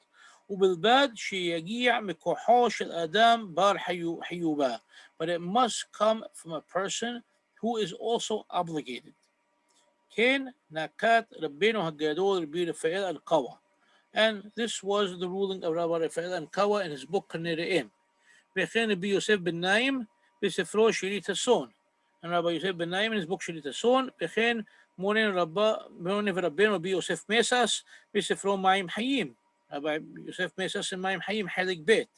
ובלבד שיגיע מכוחו של אדם בר חיובה. But it must come from a person who is also obligated. כן נקט רבינו הגדול רבי רפאל אלקווה. And this was the ruling of Rabbi Rafael Ankawa in his book Kanere'im. וכן רבי יוסף בן נעים בספרו שירית הסון. And Rabbi Yosef ben Naim in his book שירית הסון, וכן מורנו ורבנו רבי יוסף מסס בספרו מים חיים. Rabbi Yosef Mesas and Mayim Hayim Halik Bet.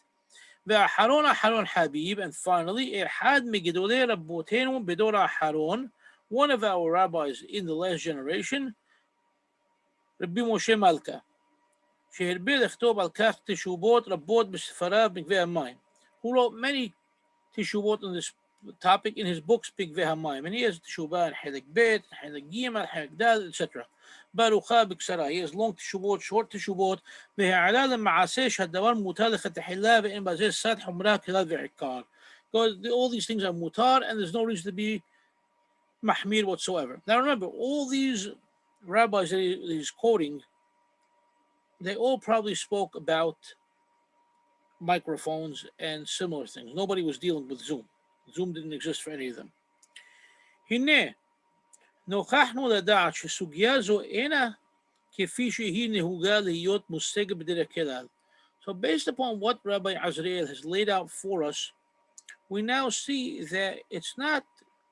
Ve'aharon Aharon Habib, and finally, Erhad Megidolei Rabbotenu Bedor Aharon, one of our rabbis in the last generation, Rabbi Moshe Malka, שהרבה לכתוב על כך תשובות רבות בספריו בקווי המים. Who wrote many teshubot on this topic in his books בקווי המים. And he has teshubah and Halik Bet, Halik Gimel, Halik Dal, etc. Barucha b'ksara. He has long teshubot, short teshubot. והעלה למעשה שהדבר מותר לכתחילה ואין בזה סד חומרה כלל ועיקר. Because all these things are mutar and there's no reason to be mahmir whatsoever. Now remember, all these rabbis that he's quoting, they all probably spoke about microphones and similar things. Nobody was dealing with Zoom. Zoom didn't exist for any of them. הנה נוכחנו לדעת שסוגיה זו אינה כפי שהיא נהוגה להיות מושגת בדרך כלל. So based upon what Rabbi Azriel has laid out for us, we now see that it's not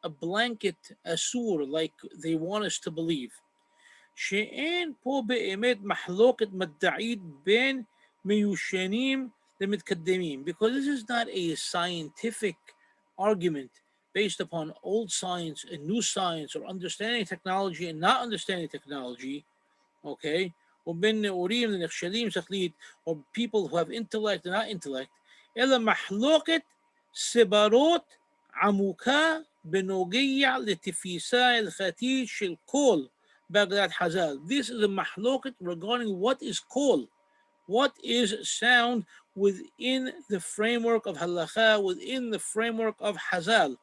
a blanket asur like they want us to believe. שאין פה באמת מחלוקת מדעית בין מיושנים למתקדמים, because this is not a scientific argument based upon old science and new science, or understanding technology and not understanding technology, okay? Or people who have intellect and not intellect. אלא מחלוקת סברות עמוקה בנוגע לתפיסה הלכתית של כל בהגדרת חז"ל. This is a מחלוקת regarding what is kol, what is sound within the framework of halacha, within the framework of Hazal.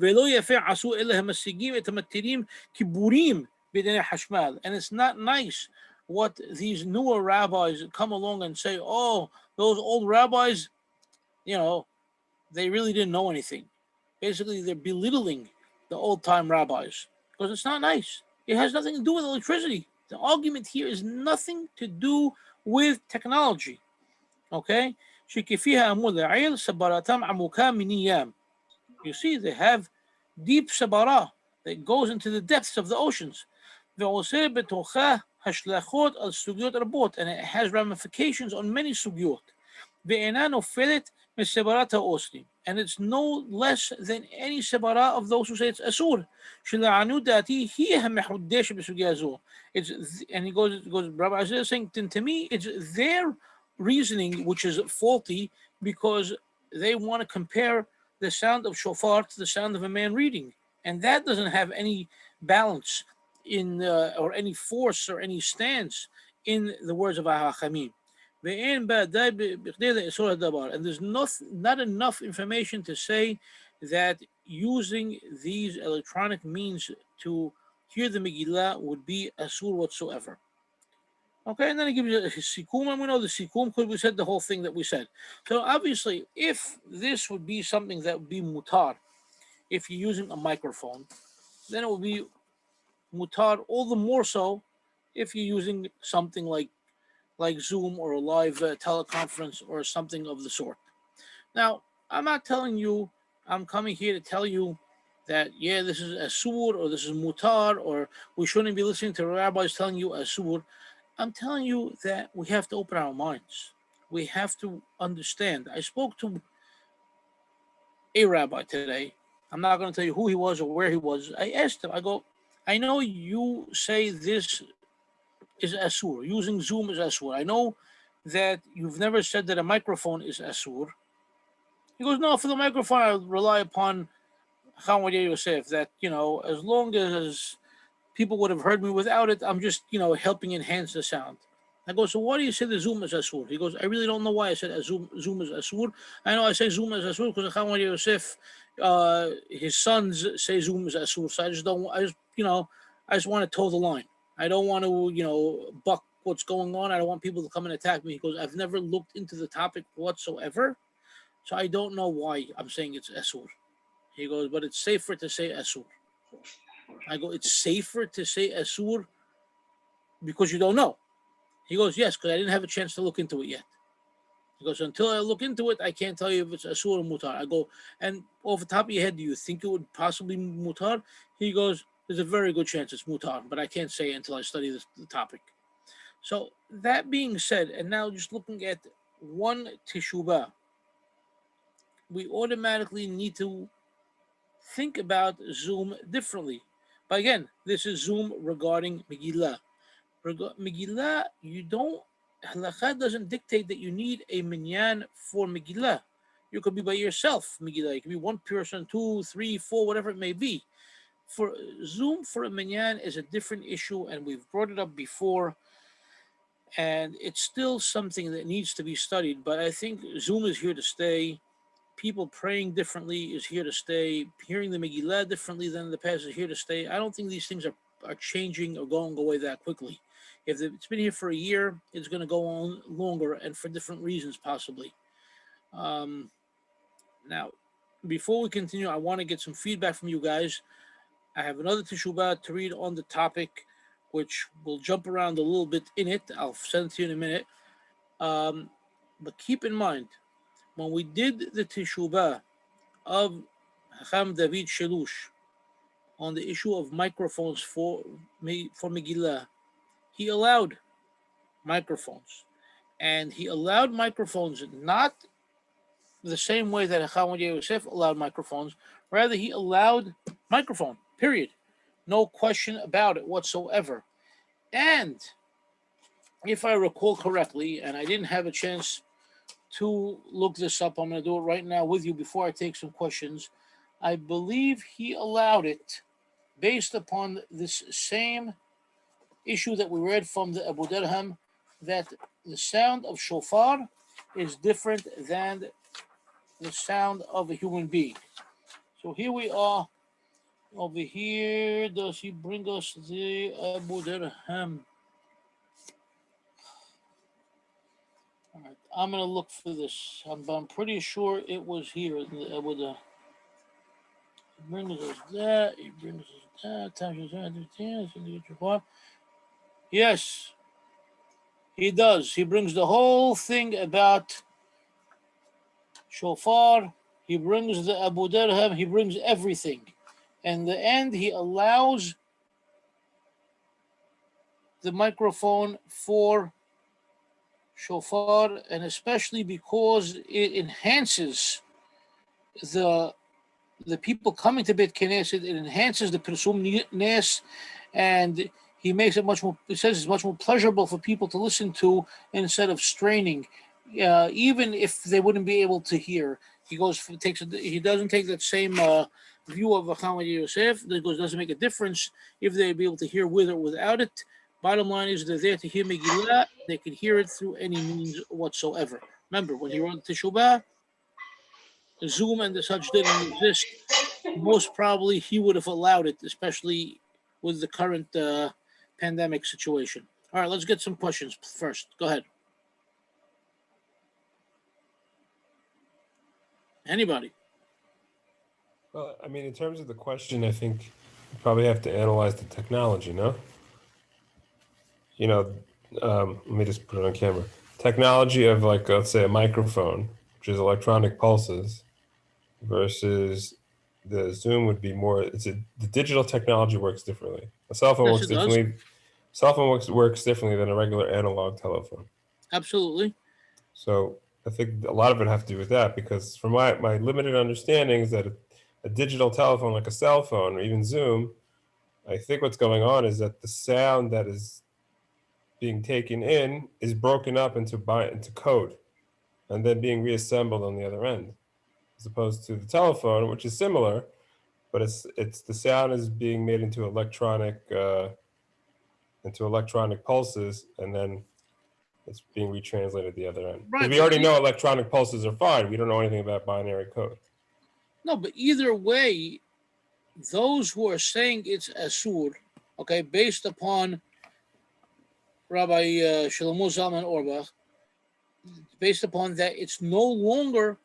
ולא יפה עשו אלא המשיגים את המתירים כיבורים בדיני חשמל. And it's not nice what these newer rabbis come along and say, oh, those old rabbis, they really didn't know anything. Basically, they're belittling the old-time rabbis because it's not nice. It has nothing to do with electricity. The argument here is nothing to do with technology. Okay? שכפי האמור לעיל, סברתם עמוקה מני ים. You see, they have deep sabara that goes into the depths of the oceans. ועושה בתוכה השלכות על סוגיות רבות, and it has ramifications on many סוגיות. ואינה נופלת Sebarata Osli, and it's no less than any sebara of those who say it's asur. It's and he goes. Rabbi Azriel is saying to me, it's their reasoning which is faulty because they want to compare the sound of shofar to the sound of a man reading, and that doesn't have any balance in or any force or any stance in the words of Ahachamim. And there's not enough information to say that using these electronic means to hear the Megillah would be asur whatsoever. Okay, and then he gives you a sikum, and we know the sikum because we said the whole thing that we said. So obviously, if this would be something that would be mutar, if you're using a microphone, then it would be mutar all the more so if you're using something like Zoom or a live teleconference or something of the sort. Now, I'm not telling you, I'm coming here to tell you that, yeah, this is asur or this is mutar or we shouldn't be listening to rabbis telling you asur. I'm telling you that we have to open our minds. We have to understand. I spoke to a rabbi today. I'm not going to tell you who he was or where he was. I asked him, I go, I know you say this is asur. Using Zoom is asur. I know that you've never said that a microphone is asur. He goes, no, for the microphone, I rely upon Chawad Yosef, that, as long as people would have heard me without it, I'm just, helping enhance the sound. I go, so why do you say the Zoom is asur? He goes, I really don't know why I said Zoom is asur. I know I say Zoom is asur because Chawad Yosef, his sons say Zoom is asur. So I just want to toe the line. I don't want to, buck what's going on. I don't want people to come and attack me. He goes, I've never looked into the topic whatsoever. So I don't know why I'm saying it's asur. He goes, but it's safer to say asur. I go, it's safer to say asur because you don't know. He goes, yes, because I didn't have a chance to look into it yet. He goes, until I look into it, I can't tell you if it's asur or mutar. I go, and off the top of your head, do you think it would possibly be mutar? He goes, there's a very good chance it's mutar, but I can't say until I study the topic. So that being said, and now just looking at one teshoubah, we automatically need to think about Zoom differently. But again, this is Zoom regarding Megillah. Megillah, halakha doesn't dictate that you need a minyan for Megillah. You could be by yourself, Megillah. It could be one person, two, three, four, whatever it may be. For Zoom, for a minyan is a different issue, and we've brought it up before, and it's still something that needs to be studied. But I think Zoom is here to stay. People praying differently is here to stay. Hearing the Megillah differently than in the past is here to stay. I don't think these things are changing or going away that quickly. If it's been here for a year, it's going to go on longer and for different reasons, possibly. Now, before we continue, I want to get some feedback from you guys. I have another teshoubah to read on the topic, which will jump around a little bit in it. I'll send it to you in a minute. But keep in mind, when we did the teshoubah of Chacham David Shelush on the issue of microphones for Megillah, he allowed microphones. And he allowed microphones not the same way that Chawad Yosef allowed microphones. Rather, he allowed microphone, period. No question about it whatsoever. And if I recall correctly, and I didn't have a chance to look this up, I'm going to do it right now with you before I take some questions. I believe he allowed it based upon this same issue that we read from the Aboudirham, that the sound of shofar is different than the sound of a human being. So here we are. Over here, does he bring us the Aboudirham? All right, I'm going to look for this. I'm pretty sure it was here in the Aboudirham. He brings us that. He brings us that. Yes, he does. He brings the whole thing about shofar. He brings the Aboudirham. He brings everything. In the end, he allows the microphone for shofar, and especially because it enhances the people coming to Beit Knesset. It enhances the Pirsum Nes, and he makes it much more. He says it's much more pleasurable for people to listen to instead of straining, even if they wouldn't be able to hear. He he doesn't take that same view of Chama Yosef. That goes doesn't make a difference if they be able to hear with or without it. Bottom line is they're there to hear Megillah. They can hear it through any means whatsoever. Remember, when he wrote Teshoubah, Zoom and the such didn't exist. Most probably he would have allowed it, especially with the current pandemic situation. All right, let's get some questions first. Go ahead. Anybody? Well, I mean, in terms of the question, I think you probably have to analyze the technology, no? Let me just put it on camera. Technology of, like, let's say a microphone, which is electronic pulses, versus the Zoom would be more, the digital technology works differently. A cell phone Yes, works it does. differently. Cell phone works differently than a regular analog telephone. Absolutely. So I think a lot of it has to do with that, because from my limited understanding is that a digital telephone, like a cell phone or even Zoom, I think what's going on is that the sound that is being taken in is broken up into code and then being reassembled on the other end, as opposed to the telephone, which is similar, but it's the sound is being made into electronic pulses, and then it's being retranslated the other end. Because Right, we already know electronic pulses are fine. We don't know anything about binary code. No, but either way, those who are saying it's asur, okay, based upon Rabbi Shlomo Zalman Auerbach, based upon that, it's no longer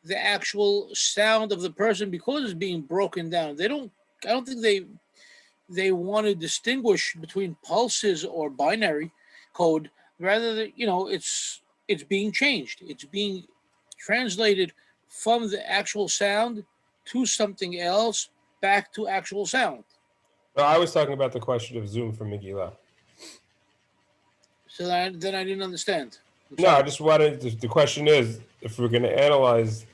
the actual sound of the person because it's being broken down. I don't think they want to distinguish between pulses or binary code. Rather than, it's being changed. It's being translated from the actual sound to something else, back to actual sound. No, I was talking about the question of Zoom for Megillah. So then I didn't understand. No, I just wanted the question is, if we're going to analyze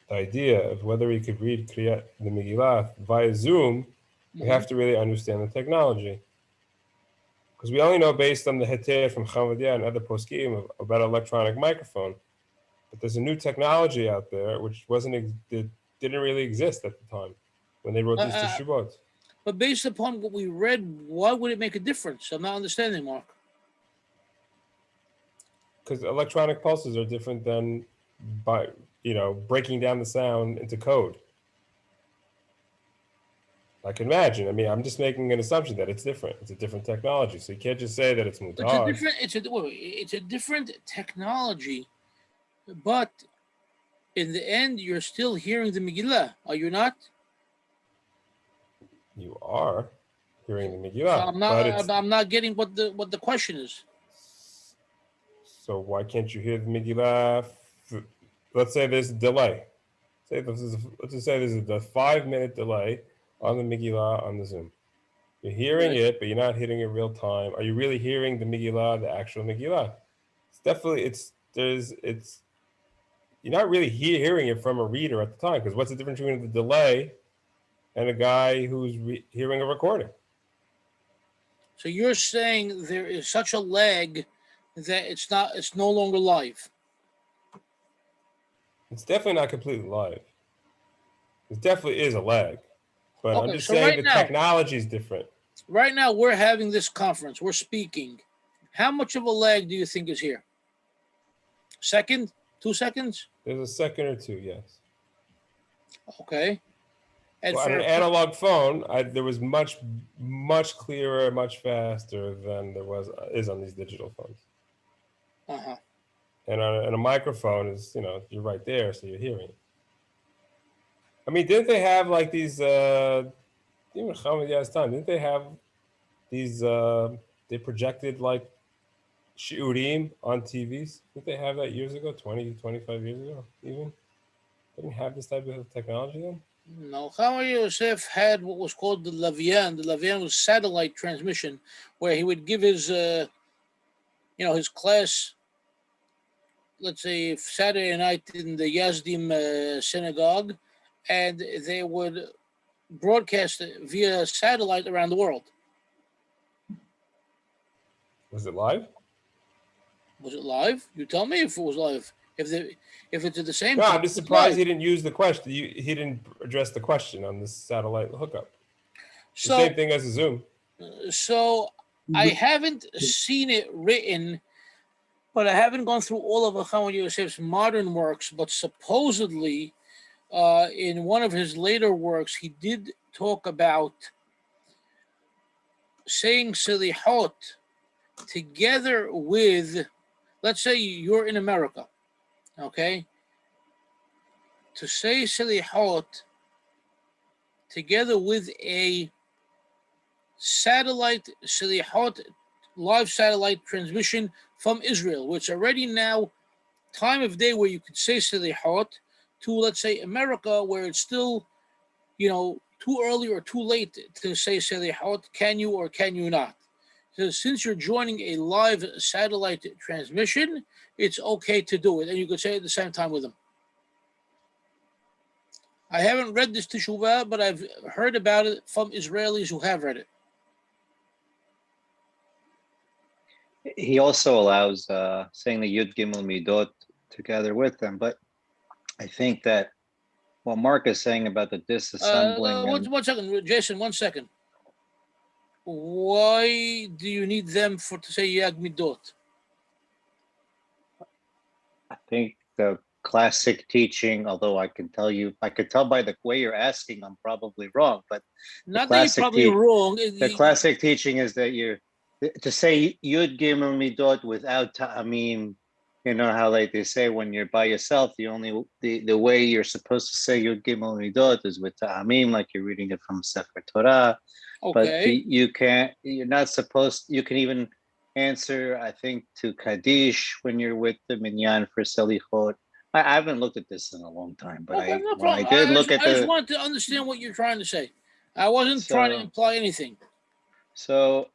the idea of whether we could read the Megillah via Zoom, we have to really understand the technology. Because we only know based on the heter from Chavadia and other poskim about electronic microphone. But there's a new technology out there which didn't really exist at the time when they wrote these teshuvot. But based upon what we read, why would it make a difference? I'm not understanding, Mark. Because electronic pulses are different than breaking down the sound into code. I can imagine. I mean, I'm just making an assumption that it's different. It's a different technology, so you can't just say that it's mutar. It's a different technology, but in the end, you're still hearing the Megillah, are you not? You are hearing the Megillah. So I'm not getting what the question is. So why can't you hear the Megillah? Let's say there's a delay. Let's just say there's a 5-minute delay on the Megillah on the Zoom. You're hearing it, but you're not hitting it real time. Are you really hearing the Megillah, the actual Megillah? It's definitely you're not really hearing it from a reader at the time, because what's the difference between the delay and a guy who's hearing a recording? So you're saying there is such a lag that it's no longer live. It's definitely not completely live. It definitely is a lag. But Okay, I'm just so saying right the now, technology is different. Right now, we're having this conference. We're speaking. How much of a lag do you think is here? Second? 2 seconds? There's a second or two, yes. Okay. And on an analog phone, there was much, much clearer, much faster than is on these digital phones. Uh-huh. And on a microphone is, you're right there, so you're hearing it. I mean, didn't they have like these, even Chamadyah's time, didn't they have these, they projected like shiurim on TVs? Didn't they have that years ago, 20, 25 years ago even? Didn't have this type of technology then? No, Chama Yosef had what was called the Lavian. The Lavian was satellite transmission, where he would give his, his class let's say, Saturday night in the Yazdim synagogue, and they would broadcast it via satellite around the world. Was it live? Was it live? You tell me if it was live. If it's at the same No, time. I'm just surprised he didn't use the question. He didn't address the question on this satellite hookup. The same thing as a Zoom. So I haven't seen it written, but I haven't gone through all of Chacham Yosef's modern works. But supposedly, in one of his later works, he did talk about saying Silihot together with, let's say you're in America, okay? To say Silihot together with a satellite Silihot, live satellite transmission from Israel, which already now time of day where you could say Silihot, to let's say America where it's still, too early or too late to say Silihot. Can you or can you not? So since you're joining a live satellite transmission, it's okay to do it, and you could say it at the same time with them. I haven't read this teshoubah, but I've heard about it from Israelis who have read it. He also allows saying the Yud Gimel Midot together with them, but I think that what Mark is saying about the disassembling. One second, Jason. 1 second. Why do you need them to say Yag Midot? I think the classic teaching, although I could tell by the way you're asking, I'm probably wrong. But not that you're probably wrong. The classic teaching is that to say Yud Gimel Midot without Ta'amim. You know how, like they say, when you're by yourself, the way you're supposed to say Yud Gimel Midot is with Ta'amim, like you're reading it from Sefer Torah. Okay. But you're not supposed. You can even answer, I think, to Kaddish when you're with the minyan for Selichot. I haven't looked at this in a long time, but okay, no I did look at I just wanted to understand what you're trying to say. I wasn't trying to imply anything. So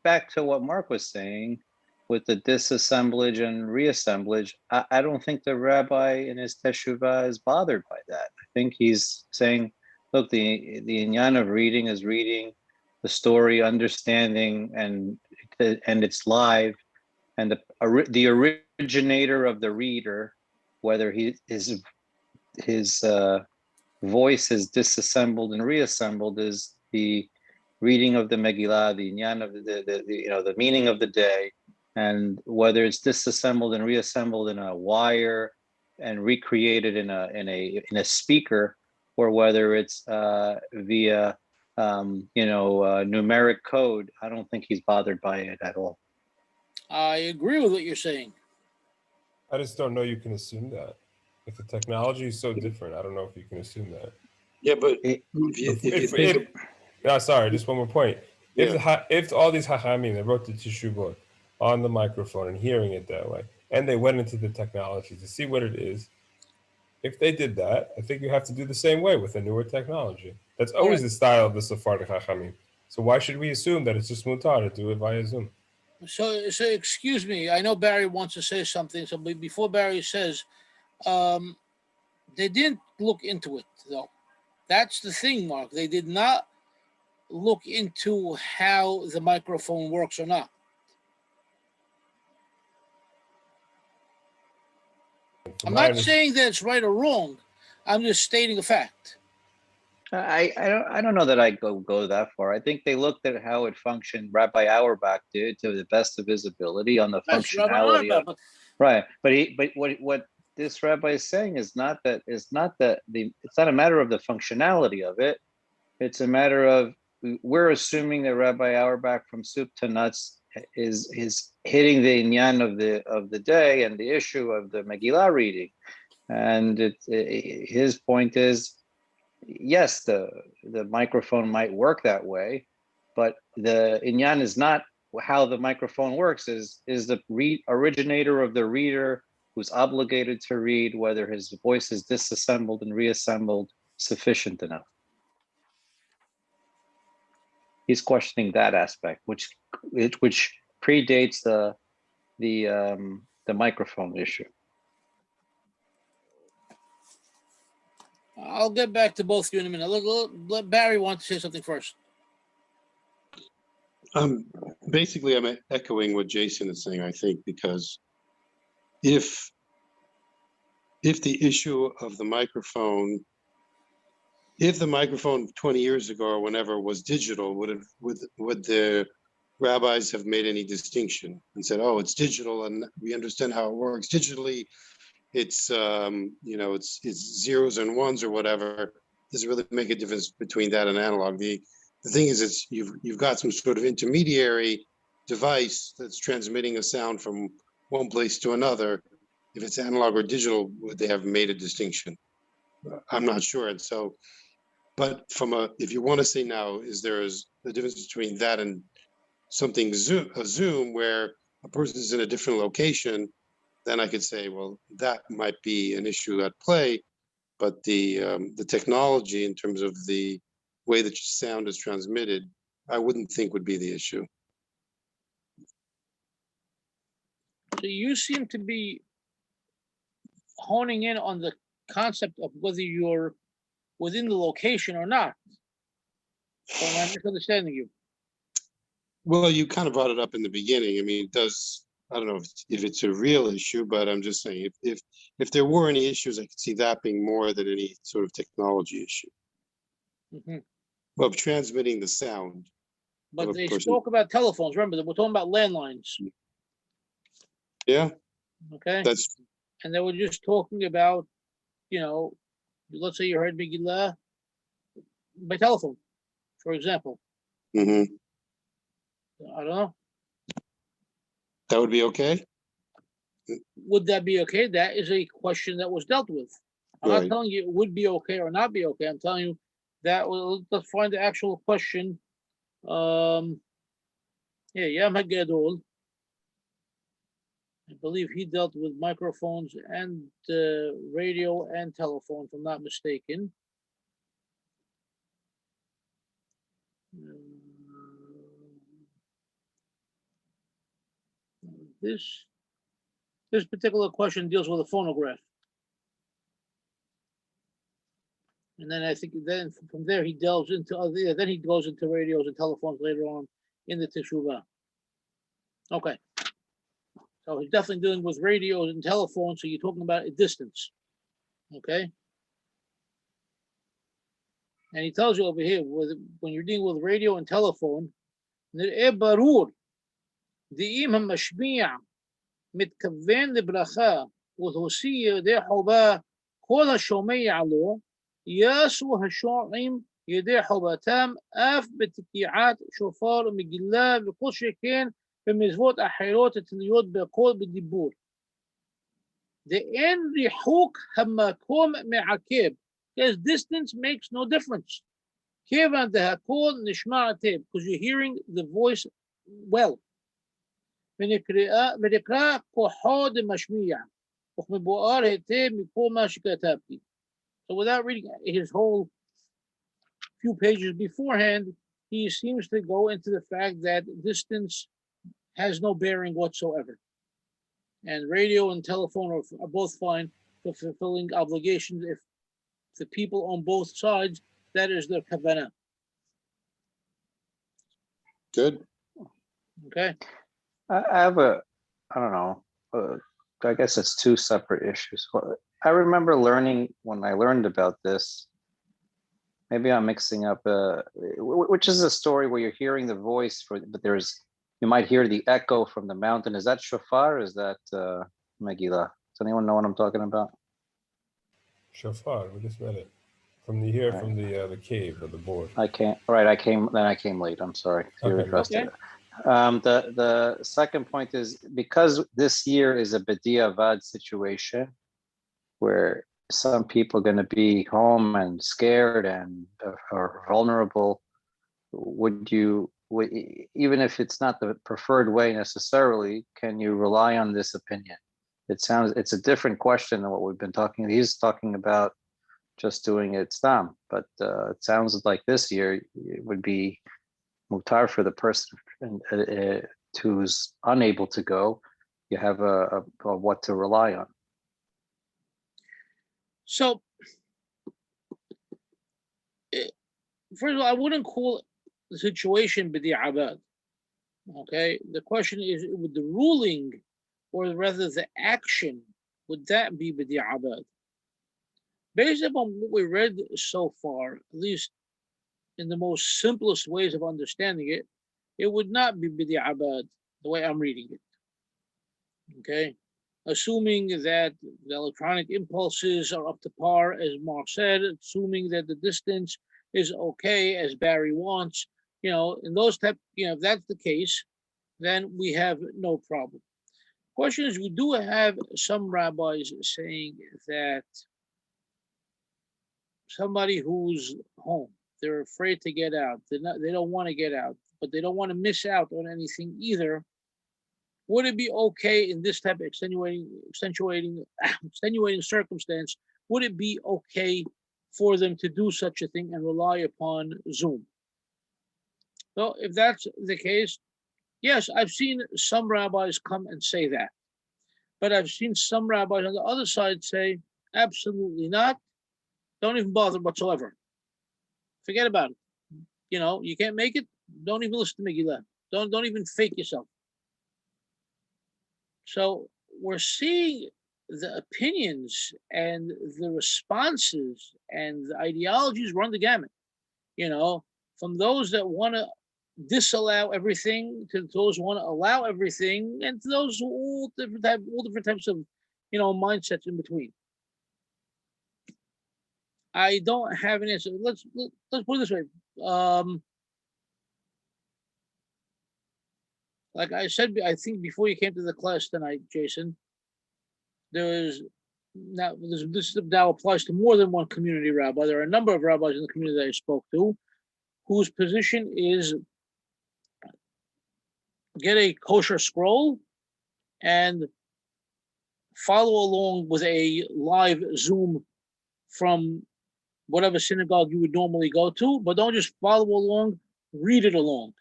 back to what Mark was saying with the disassemblage and reassemblage, I don't think the rabbi in his teshoubah is bothered by that. I think he's saying, look, the inyan of reading is reading the story, understanding, and it's live, and the originator of the reader, whether his voice is disassembled and reassembled, is the reading of the Megillah, the inyan of the meaning of the day, and whether it's disassembled and reassembled in a wire and recreated in a speaker, or whether it's via numeric code. I don't think he's bothered by it at all. I agree with what you're saying. I just don't know you can assume that. If the technology is so different, I don't know if you can assume that. Yeah, but just one more point. Yeah. If all these hachamim, they wrote the teshuvot on the microphone and hearing it that way, and they went into the technology to see what it is, if they did that, I think you have to do the same way with a newer technology. That's always the style of the Sephardic hachamim. So why should we assume that it's just mutar to do it via Zoom? So excuse me, I know Barry wants to say something. So before Barry says, they didn't look into it, though. That's the thing, Mark. They did not look into how the microphone works or not. I'm not saying that it's right or wrong. I'm just stating a fact. I don't know that I go that far. I think they looked at how it functioned. Rabbi Auerbach did to the best of his ability on the functionality. Right, but what this rabbi is saying is not it's not a matter of the functionality of it. It's a matter of, we're assuming that Rabbi Auerbach from soup to nuts is hitting the inyan of the day and the issue of the Megillah reading, and his point is, yes, the microphone might work that way, but the inyan is not how the microphone works. Is the originator of the reader who's obligated to read, whether his voice is disassembled and reassembled, sufficient enough? He's questioning that aspect, which predates the the microphone issue. I'll get back to both of you in a minute. Let Barry want to say something first. Basically, I'm echoing what Jason is saying, I think, because if the issue of the microphone, if the microphone 20 years ago or whenever was digital, would the rabbis have made any distinction and said, oh, it's digital and we understand how it works digitally? It's it's zeros and ones or whatever. Does it really make a difference between that and analog? The thing is, you've got some sort of intermediary device that's transmitting a sound from one place to another. If it's analog or digital, would they have made a distinction? I'm not sure. And so, but if you want to say now, is there a difference between that and something Zoom where a person is in a different location? Then I could say, well, that might be an issue at play, but the technology in terms of the way that sound is transmitted, I wouldn't think would be the issue. So you seem to be honing in on the concept of whether you're within the location or not. Or am I misunderstanding you? Well, you kind of brought it up in the beginning. I mean, I don't know if it's a real issue, but I'm just saying if there were any issues, I could see that being more than any sort of technology issue. Mm-hmm. Of transmitting the sound. But they spoke about telephones. Remember, we're talking about landlines. Yeah. Okay. That's. And they were just talking about, let's say you heard Megillah by telephone, for example. Mm-hmm. I don't know. That would be okay? Would that be okay? That is a question that was dealt with. I'm not telling you it would be okay or not be okay. I'm telling you that let's find the actual question. Yam HaGadol, I believe he dealt with microphones and radio and telephone, if I'm not mistaken. This particular question deals with a phonograph. And then I think then from there he delves into then he goes into radios and telephones later on in the teshoubah. Okay. So he's definitely dealing with radios and telephones, so you're talking about a distance. Okay. And he tells you over here, when you're dealing with radio and telephone, דאם המשמיע מתכוון לברכה והוציא ידי חובה כל השומע לו, יעשו השומעים ידי חובתם אף בתקיעת שופר ומגילה וכל שכן במצוות אחרות התלויות בקול בדיבור. דאין ריחוק המקום מעכב, because distance makes no difference. כיוון דהקול נשמע היטב, because you're hearing the voice well. ונקרא כוחו דמשמיע, וכמבואר היטב מכל מה שכתבתי. So without reading his whole few pages beforehand, he seems to go into the fact that distance has no bearing whatsoever. And radio and telephone are both fine for fulfilling obligations if the people on both sides, that is their kavanah. Good. Okay. I have I don't know, I guess it's two separate issues. I remember learning when I learned about this, maybe I'm mixing up, which is a story where you're hearing the voice, but you might hear the echo from the mountain. Is that shofar or is that Megillah? Does anyone know what I'm talking about? Shofar, we just read it. From the cave or the board. I came late. I'm sorry. You addressed it. The second point is because this year is a b'diavad situation where some people are going to be home and scared and are vulnerable. Even if it's not the preferred way necessarily, can you rely on this opinion? It's a different question than what we've been talking. He's talking about just doing it stam, but it sounds like this year it would be mutar for the person who's unable to go you have a what to rely on. So, first of all, I wouldn't call the situation b'di'abad. Okay, the question is, would the ruling, or rather the action, would that be b'di'abad? Based upon what we read so far, at least in the most simplest ways of understanding it, it would not be b'di'abad the way I'm reading it. Okay, assuming that the electronic impulses are up to par, as Mark said, assuming that the distance is okay, as Barry wants, in those type, if that's the case, then we have no problem. Question is, we do have some rabbis saying that somebody who's home, they're afraid to get out, they don't want to get out, but they don't want to miss out on anything either. Would it be okay in this type of extenuating circumstance? Would it be okay for them to do such a thing and rely upon Zoom? So if that's the case, yes, I've seen some rabbis come and say that, but I've seen some rabbis on the other side say, absolutely not. Don't even bother whatsoever. Forget about it. You can't make it. Don't even listen to Megillah. Don't even fake yourself. So we're seeing the opinions and the responses and the ideologies run the gamut, from those that want to disallow everything to those who want to allow everything, and to those who all different types of, mindsets in between. I don't have an answer. Let's put it this way. Like I said, I think before you came to the class tonight, Jason, this now applies to more than one community rabbi. There are a number of rabbis in the community that I spoke to whose position is get a kosher scroll and follow along with a live Zoom from whatever synagogue you would normally go to, but don't just follow along, read it along.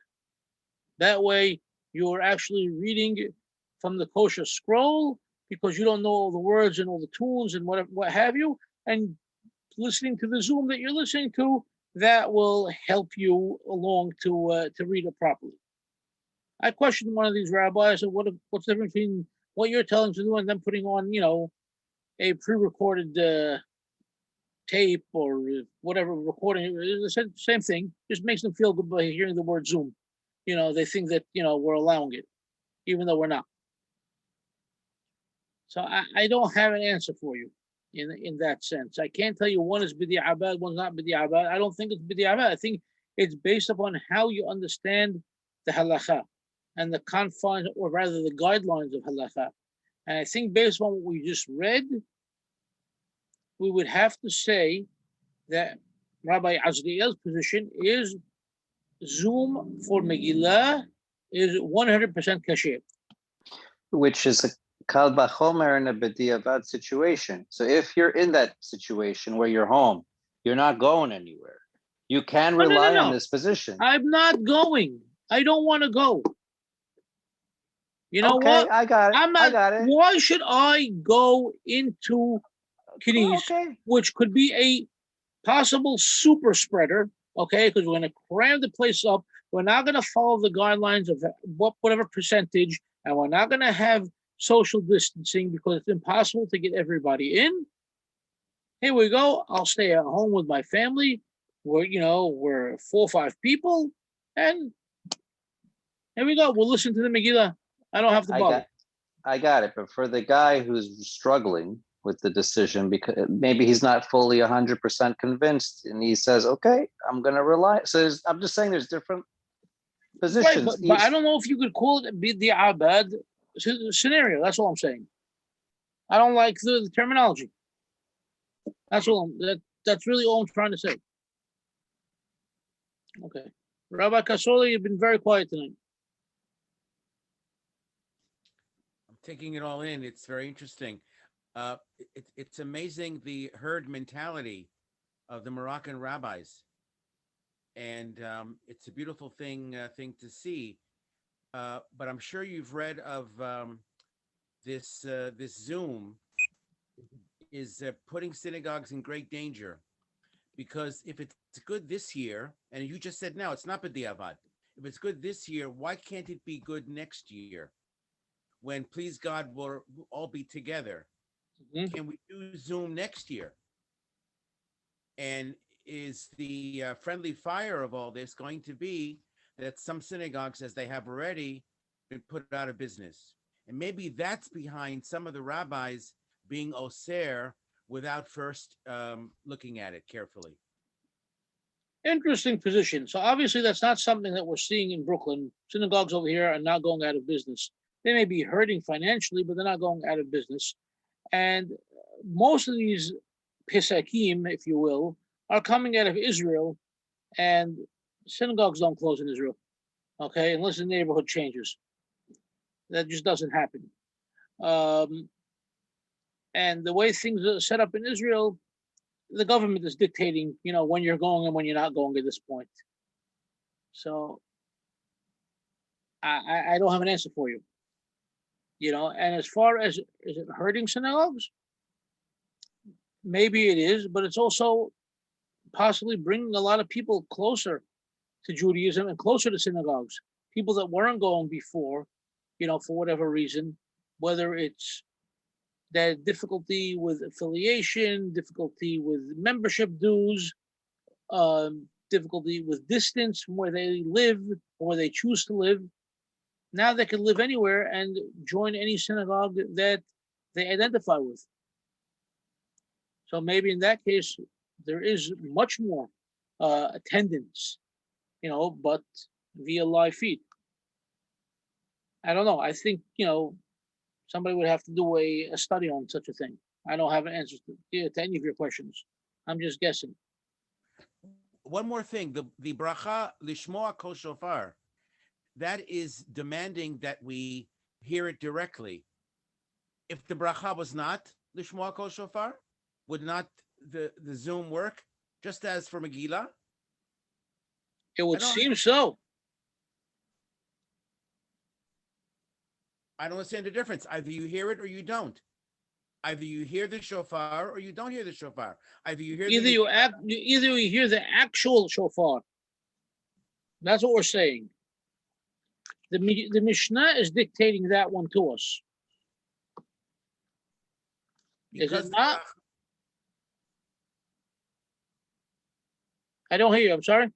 That way, you're actually reading from the kosher scroll because you don't know all the words and all the tools and what have you, and listening to the Zoom that you're listening to, that will help you along to read it properly. I questioned one of these rabbis, and what's the difference between what you're telling to do and them putting on, a pre-recorded tape or whatever recording. It's the same thing. Just makes them feel good by hearing the word Zoom. They think that we're allowing it, even though we're not. So I don't have an answer for you in that sense. I can't tell you one is b'di'abad, one's not b'di'abad. I don't think it's b'di'abad. I think it's based upon how you understand the halakha and the confines, or rather the guidelines of halakha. And I think based on what we just read, we would have to say that Rabbi Azriel's position is Zoom for Megillah is 100% kasher. Which is a kal vachomer in a b'diavad situation. So if you're in that situation where you're home, you're not going anywhere, you can rely on this position. I'm not going. I don't want to go. You know okay, what? I got it. I got it. Why should I go into Kiddush, which could be a possible super spreader? Okay, because we're going to cram the place up. We're not going to follow the guidelines of whatever percentage, and we're not going to have social distancing because it's impossible to get everybody in. Here we go. I'll stay at home with my family. We're 4 or 5 people, and here we go. We'll listen to the Megillah. I don't have to bother. I got it. But for the guy who's struggling with the decision, because maybe he's not fully 100% convinced, and he says, okay, I'm going to rely. So I'm just saying there's different positions. Right, but I don't know if you could call it b'di'abad scenario. That's all I'm saying. I don't like the terminology. That's all. That's really all I'm trying to say. Okay. Rabbi Kasoli, you've been very quiet tonight. I'm taking it all in. It's very interesting. It's amazing the herd mentality of the Moroccan rabbis, and it's a beautiful thing to see. But I'm sure you've read of this Zoom is putting synagogues in great danger, because if it's good this year, and you just said now it's not b'diavad, if it's good this year, why can't it be good next year, when please God we'll all be together? Mhm. Can we do Zoom next year? And is the friendly fire of all this going to be that some synagogues, as they have already, been put out of business? And maybe that's behind some of the rabbis being oser without first looking at it carefully. Interesting position. So obviously that's not something that we're seeing in Brooklyn. Synagogues over here are not going out of business. They may be hurting financially, but they're not going out of business. And most of these pisakim, if you will, are coming out of Israel, and synagogues don't close in Israel, okay, unless the neighborhood changes. That just doesn't happen. And the way things are set up in Israel, the government is dictating, when you're going and when you're not going at this point. So I don't have an answer for you. And as far as is it hurting synagogues? Maybe it is, but it's also possibly bringing a lot of people closer to Judaism and closer to synagogues. People that weren't going before, for whatever reason, whether it's that difficulty with affiliation, difficulty with membership dues, difficulty with distance from where they live or where they choose to live. Now they can live anywhere and join any synagogue that they identify with. So maybe in that case, there is much more attendance, but via live feed. I don't know. I think, somebody would have to do a study on such a thing. I don't have an answer to any of your questions. I'm just guessing. One more thing, the bracha lishmoa kol shofar, that is demanding that we hear it directly. If the bracha was not lishmoa kol shofar, would not the Zoom work, just as for Megillah? It would seem so. I don't understand the difference. Either you hear it or you don't. Either you hear the shofar or you don't hear the shofar. Either you hear either you hear the actual shofar. That's what we're saying. The Mishnah is dictating that one to us. Is it not? I don't hear you. I'm sorry.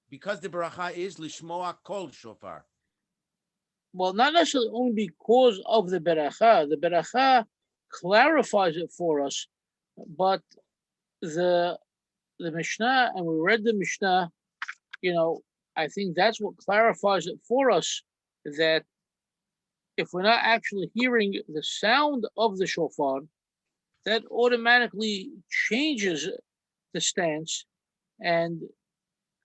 Because the bracha is lishmoa kol shofar. Well, not necessarily only because of the beracha. The beracha clarifies it for us, but the Mishnah, and we read the Mishnah, I think that's what clarifies it for us, that if we're not actually hearing the sound of the shofar, that automatically changes the stance, and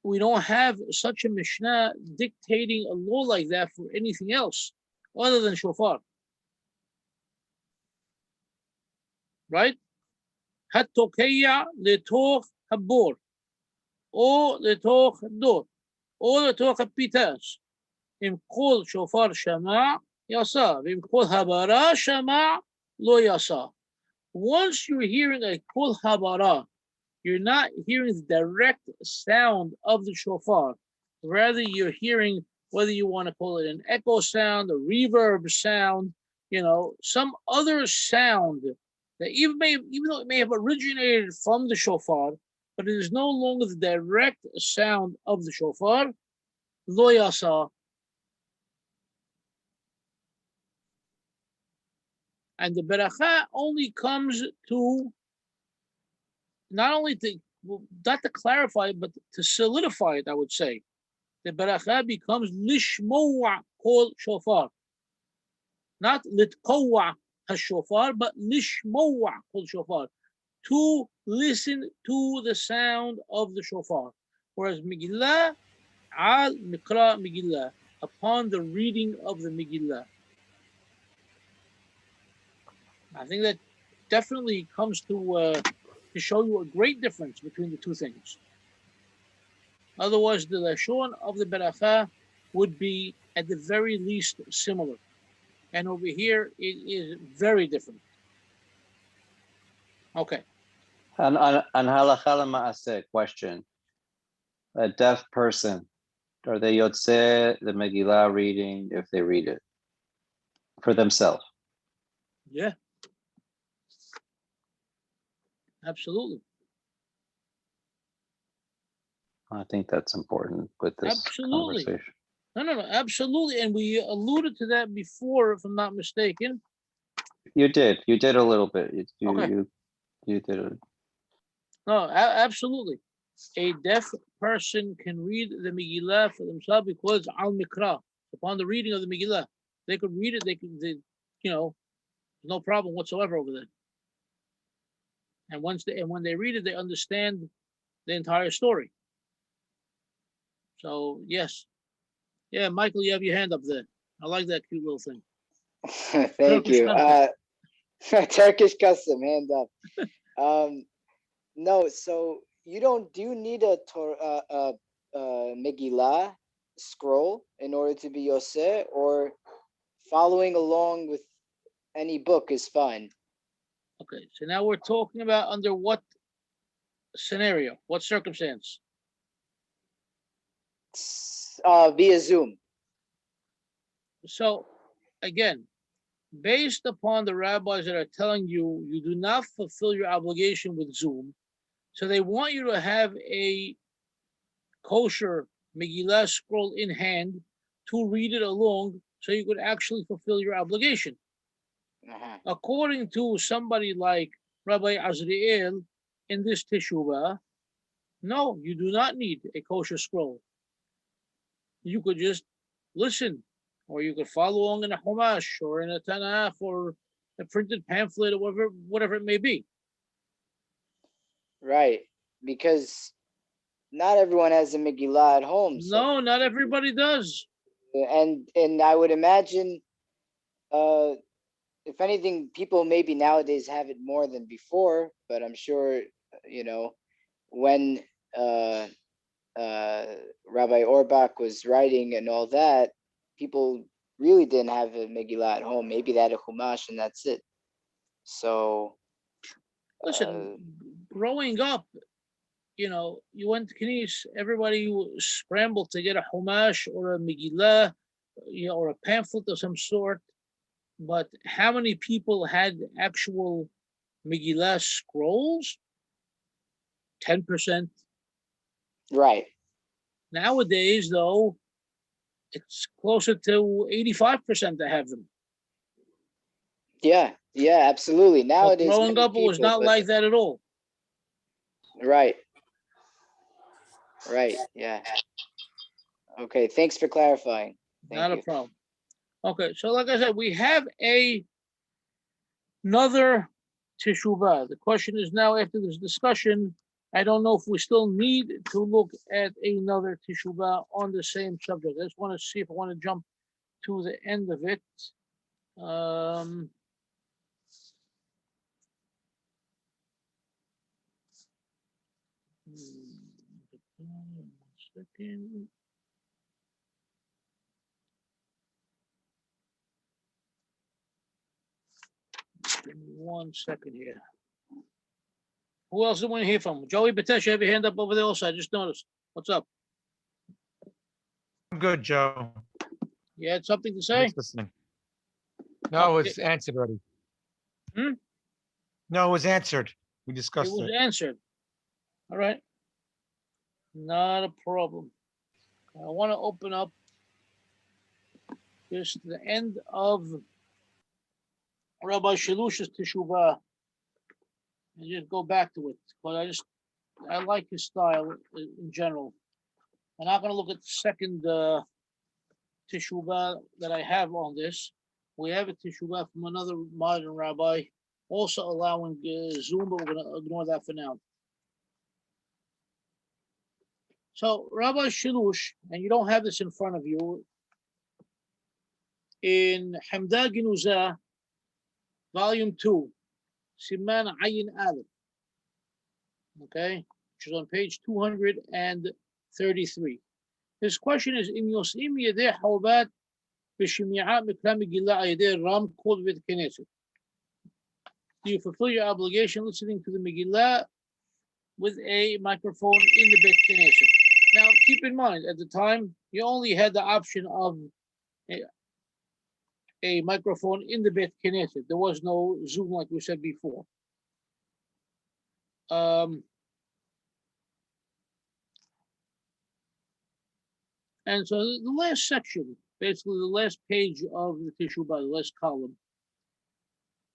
we don't have such a Mishnah dictating a law like that for anything else other than shofar. Right? Hatokeya letoch habor, or letoch hador, or letoch hapitas. Im kol shofar shama yasa, im kol habara shama lo yasa. Once you're hearing a kol habara, you're not hearing the direct sound of the shofar. Rather, you're hearing, whether you want to call it an echo sound, a reverb sound, some other sound that even though it may have originated from the shofar, but it is no longer the direct sound of the shofar. Lo yasa. And the beracha only comes to not only not to clarify it, but to solidify it, I would say. The beracha becomes lishmoa kol shofar. Not litkowa ha-shofar, but lishmoa kol shofar. To listen to the sound of the shofar. Whereas Megillah, al mikra Megillah, upon the reading of the Megillah. I think that definitely comes to show you a great difference between the two things. Otherwise, the lashon of the beracha would be at the very least similar. And over here, it is very different. Okay. On halakha l'ma'aseh, question. A deaf person, are they yotzeh the Megillah reading if they read it for themselves? Yeah. Absolutely. I think that's important with this conversation. No, absolutely. And we alluded to that before, if I'm not mistaken. You did a little bit. Okay. You did it. No, absolutely. A deaf person can read the Megillah for themselves because al mikra, upon the reading of the Megillah, they could read it. They no problem whatsoever over there. And when they read it, they understand the entire story. So yes, yeah, Michael, you have your hand up there. I like that cute little thing. Thank you. Turkish custom, hand up. No, so do you need a Megillah scroll in order to be Yoseh, or following along with any book is fine? Okay, so now we're talking about under what scenario, what circumstance? Via Zoom. So again, based upon the rabbis that are telling you you do not fulfill your obligation with Zoom, so they want you to have a kosher Megillah scroll in hand to read it along so you could actually fulfill your obligation. According to somebody like Rabbi Azriel in this teshoubah, no, you do not need a kosher scroll. You could just listen, or you could follow along in a Chumash or in a Tanakh or a printed pamphlet or whatever it may be. Right, because not everyone has a Megillah at home. No, not everybody does. And I would imagine, if anything, people maybe nowadays have it more than before, but I'm sure, when Rabbi Auerbach was writing and all that, people really didn't have a Megillah at home. Maybe they had a Chumash and that's it. So, listen, growing up, you went to Knis, everybody scrambled to get a Chumash or a Megillah, or a pamphlet of some sort. But how many people had actual Megillah scrolls? 10%. Right. Nowadays, though, it's closer to 85% that have them. Yeah, absolutely. Nowadays, but growing up, it was not like that at all. Right. Yeah. Okay. Thanks for clarifying. Not a problem. Okay. So like I said, we have another teshoubah. The question is now, after this discussion, I don't know if we still need to look at another teshoubah on the same subject. I just want to see if I want to jump to the end of it. One second. Give me 1 second here. Who else do I want to hear from? Joey Batesh, you have your hand up over there also. I just noticed. What's up? I'm good, Joe. You had something to say? Just listening. No, it's answered already. No, it was answered. We discussed it. It was answered. All right. Not a problem. I want to open up just the end of Rabbi Shalush's teshoubah and just go back to it. But I like his style in general. I'm not going to look at the second teshoubah that I have on this. We have a teshoubah from another modern rabbi, also allowing Zoom, but we're going to ignore that for now. So Rabbi Shalush, and you don't have this in front of you, in Hamdah Ginuzah, Volume 2, Siman Ayin Aleph, okay, which is on page 233. His question is, in Yosim Yedeh Hawbat בשמיעה מקרא מגילה על ידי רמקול בבית כנסת. You fulfill your obligation listening to the Megillah with a microphone in the Beit Knesset. Now, keep in mind, at the time, you only had the option of a microphone in the Beit Knesset. There was no Zoom like we said before. And so the last section, basically the last page of the teshoubah, the last column,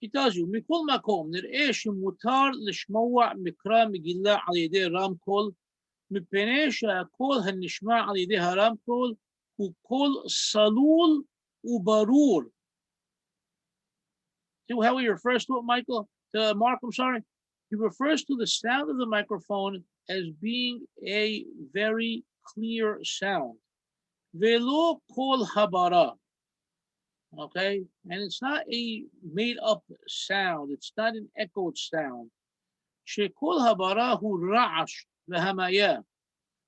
it tells you, מכל מקום נראה שמותר לשמוע מקרא מגילה על ידי רמקול, מפני שהקול הנשמע על ידי הרמקול הוא קול סלול וברור. See how he refers to it, Michael? Mark, I'm sorry. He refers to the sound of the microphone as being a very clear sound. Velo kol habara. Okay, and it's not a made-up sound. It's not an echoed sound. Shekol habara hu ra'ash v'hamaya.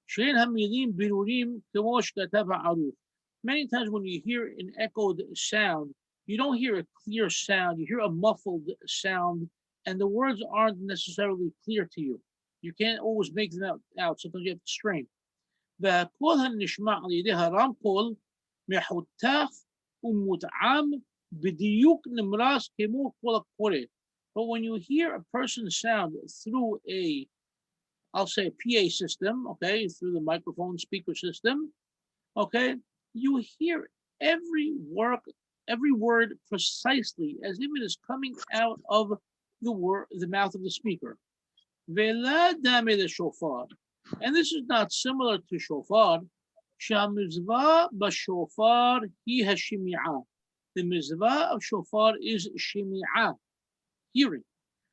Shein hamilim birurim kemosh katav ha'aruf. Many times when you hear an echoed sound, you don't hear a clear sound. You hear a muffled sound, and the words aren't necessarily clear to you. You can't always make them out. Sometimes you have to strain. והקול הנשמע על ידי הרמקול מחותך ומותאם בדיוק נמרס כמו קול הקורא. But when you hear a person's sound through I'll say a PA system, okay, through the microphone speaker system, okay, you hear every word precisely as if it is coming out of the mouth of the speaker. Vela dame the shofar. And this is not similar to shofar. Shamizvah b'shofar hi hashimi'ah. The mizvah of shofar is shimi'ah, hearing.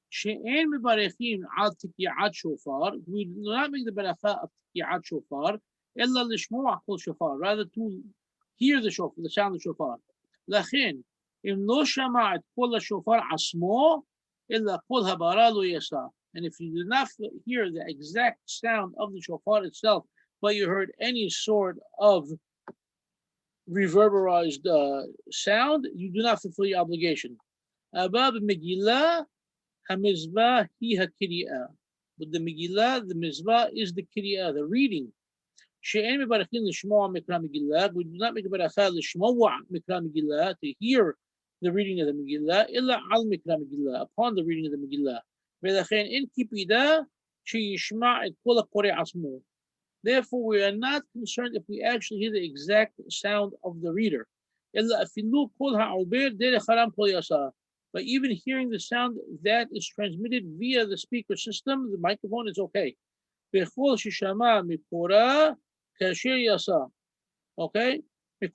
She'en mebarechim al tikiyat shofar. We do not make the beracha of tikiyat shofar. Ella lishmo'a kol shofar. Rather to hear the shofar, the sound of shofar. Lachin, im lo shama'at kol shofar asmo, ella kol habara lo yasa. And if you did not hear the exact sound of the shofar itself, but you heard any sort of reverberized sound, you do not fulfill your obligation. Abab Megillah hamizvah hi hakiri'ah. But the Megillah, the mizvah is the kiri'ah, the reading. She'en mebarachin l'shmo'a mikra Megillah. We do not make a baracha l'shmo'a mikra Megillah, to hear the reading of the Megillah, illa al mikra Megillah, upon the reading of the Megillah. Therefore, we are not concerned if we actually hear the exact sound of the reader. But even hearing the sound that is transmitted via the speaker system, the microphone, is okay. Okay? And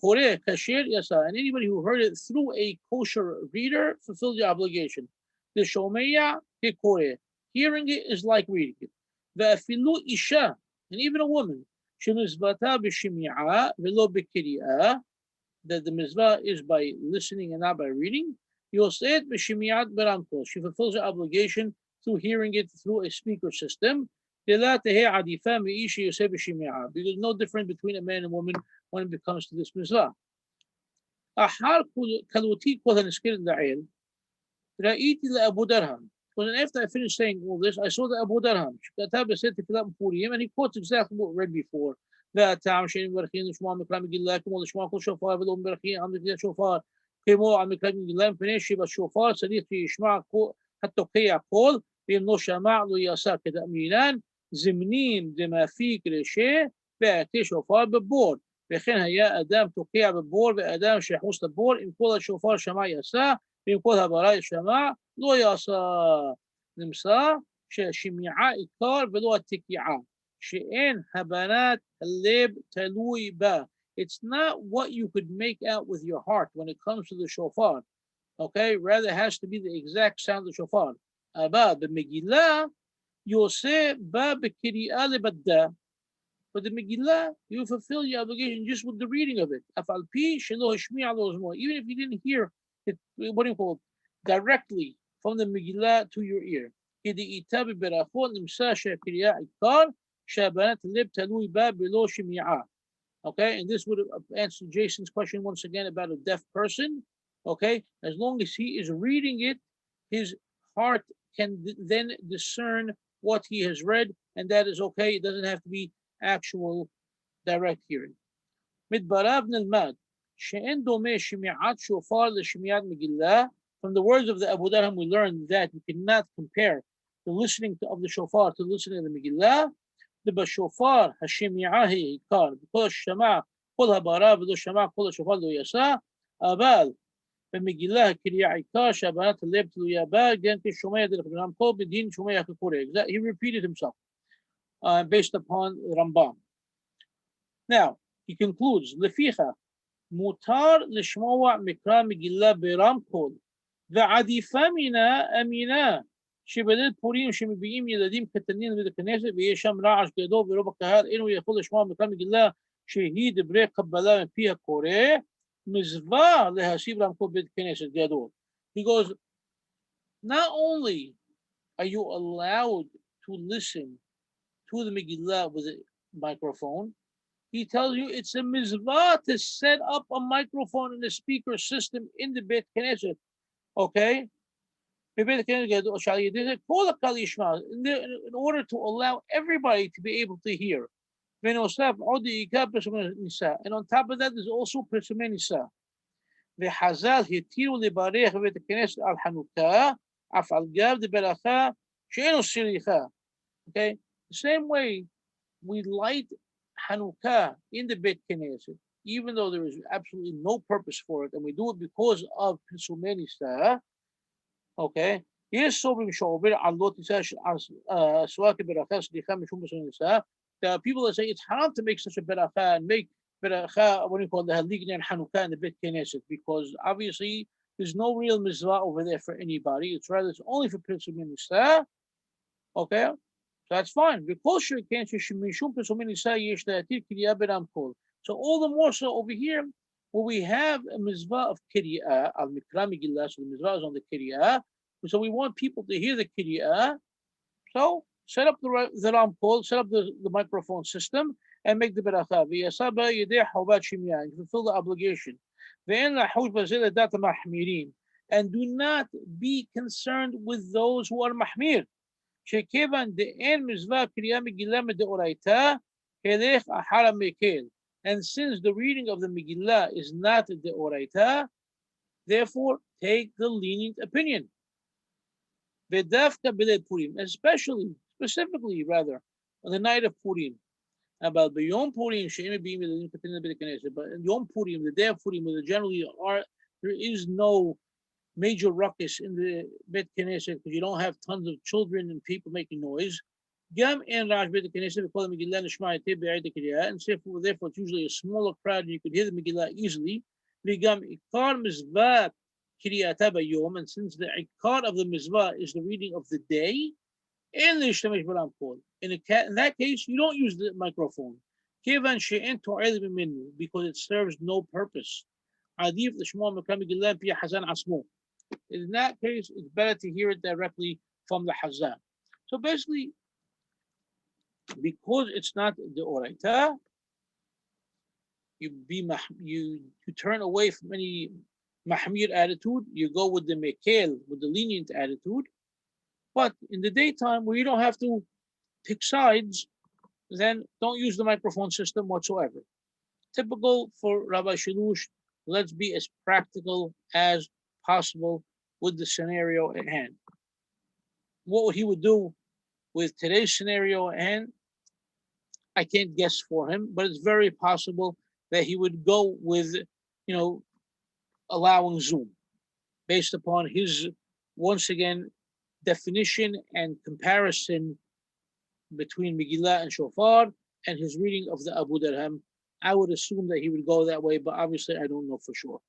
anybody who heard it through a kosher reader fulfills the obligation. The shomeya kekore. Hearing it is like reading it. Ve'afilu isha, and even a woman, shemizvata b'shimi'ah velo b'kiri'ah, that the mizvah is by listening and not by reading. You'll say it b'shimi'at beramkol. She fulfills her obligation through hearing it through a speaker system. Because no difference between a man and woman when it comes to this mizvah. Because after I finished saying all this, I saw the Aboudirham. And he quotes exactly what we read before. וכן היה אדם תוקע בבור ואדם שיחוס לבור, אם כל השופר שמע יעשה, ואם כל הברה ישמע לא יעשה. נמסר שהשמיעה עיקר ולא התקיעה, שאין הבנת הלב תלוי בה. It's not what you could make out with your heart when it comes to the shofar. Okay, rather it has to be the exact sound of the shofar. אבל במגילה יעשה בה בקריאה לבדה. But the Megillah, you fulfill your obligation just with the reading of it. Even if you didn't hear it, what do you call it, directly from the Megillah to your ear. Okay, and this would answer Jason's question once again about a deaf person. Okay, as long as he is reading it, his heart can then discern what he has read, and that is okay. It doesn't have to be actual direct hearing. מדבריו נלמד שאין דומה שמיעת שופר לשמיעת מגילה. From the words of the Aboudirham, we learn that we cannot compare the listening of the shofar to listening to the Megillah. ובשופר השמיעה היא עיקר, בכל שמע כל הברה ולא שמע כל השופר לא יעשה, אבל במגילה הקריאה עיקר שהבנת הלב תלויה בה, גם כשומע דרך בן פה בדין שומע כקורא. He repeated himself based upon Rambam. Now, he concludes, לפיכך, מותר לשמוע מקרא מגילה ברמקול, ועדיפה מינה אמינה, שבליל פורים שמביאים ילדים קטנים לבית הכנסת ויש שם רעש גדול ורוב הקהל אינו יכול לשמוע מקרא מגילה שהיא דברי קבלה מפי הקורא, מצווה להוסיף רמקול בית כנסת גדול. He goes, not only are you allowed to listen to the Megillah with a microphone, he tells you it's a mitzvah to set up a microphone and a speaker system in the Beit Knesset. Okay? In order to allow everybody to be able to hear. And on top of that, there's also Pesumei Nisa. וחז"ל התירו לברך בבית הכנסת על חנוכה, אף על גב דברכה שאינו סליחה. Okay? The same way we light Hanukkah in the Beit Knesset, even though there is absolutely no purpose for it, and we do it because of Pesumei Nisa. Okay, yes, so we show there are people that say it's haram to make such a beracha and make beracha, what do you call the haligna and Hanukkah in the Beit Knesset, because obviously there's no real mitzvah over there for anybody. It's rather it's only for Pesumei Nisa. Okay, so that's fine. So all the more so over here, where we have a mitzvah of Kiryah, al Mikra Megillah, so the mitzvah is on the Kiryah. So we want people to hear the Kiryah. So set up the Ramkol, set up the microphone system, and make the beracha. And fulfill the obligation. And do not be concerned with those who are mahmir. And since the reading of the Megillah is not the Oraita, therefore take the lenient opinion. Specifically, rather, on the night of Purim. About the Yom Purim, but in Yom Purim, the day of Purim, where there is no major ruckus in the Beit Knesset because you don't have tons of children and people making noise. And therefore it's usually a smaller crowd and you could hear the Megillah easily. And since the ikar of the mizvah is the reading of the day, in that case, you don't use the microphone because it serves no purpose. In that case, it's better to hear it directly from the Hazan. So basically, because it's not the Oraita, you turn away from any mahmir attitude, you go with the mekel, with the lenient attitude. But in the daytime, where you don't have to pick sides, then don't use the microphone system whatsoever. Typical for Rabbi Shalush, let's be as practical as possible with the scenario at hand. What he would do with today's scenario at hand, I can't guess for him, but it's very possible that he would go with, allowing Zoom based upon his, once again, definition and comparison between Megillah and Shofar and his reading of the Aboudirham. I would assume that he would go that way, but obviously I don't know for sure.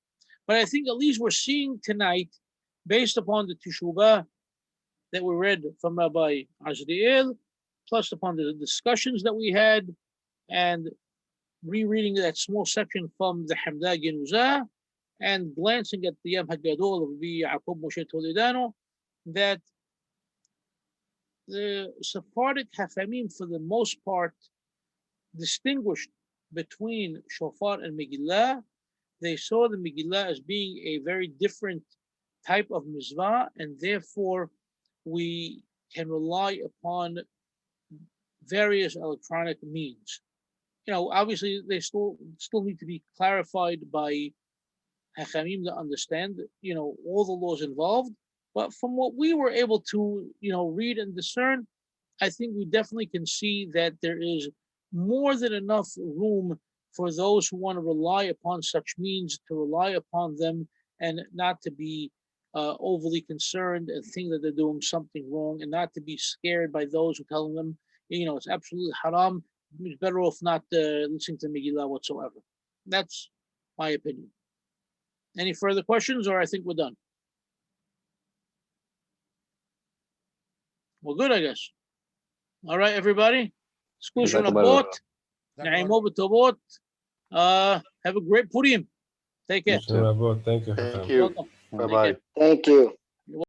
But I think at least we're seeing tonight, based upon the teshoubah that we read from Rabbi Azriel, plus upon the discussions that we had, and rereading that small section from the Hamdah Genuzah, and glancing at the Yom HaGadol of Rabbi Yaakov Moshe Toledano, that the Sephardic Hafamim, for the most part, distinguished between shofar and Megillah, they saw the Megillah as being a very different type of mitzvah, and therefore we can rely upon various electronic means. Obviously they still need to be clarified by Hachamim to understand, all the laws involved. But from what we were able to, read and discern, I think we definitely can see that there is more than enough room for those who want to rely upon such means to rely upon them and not to be overly concerned and think that they're doing something wrong, and not to be scared by those who tell them, it's absolutely haram. It's better off not listening to Megillah whatsoever. That's my opinion. Any further questions, or I think we're done? We're good, I guess. All right, everybody. Have a great Purim. Take care. Thank you. Thank Welcome. you. Thank you.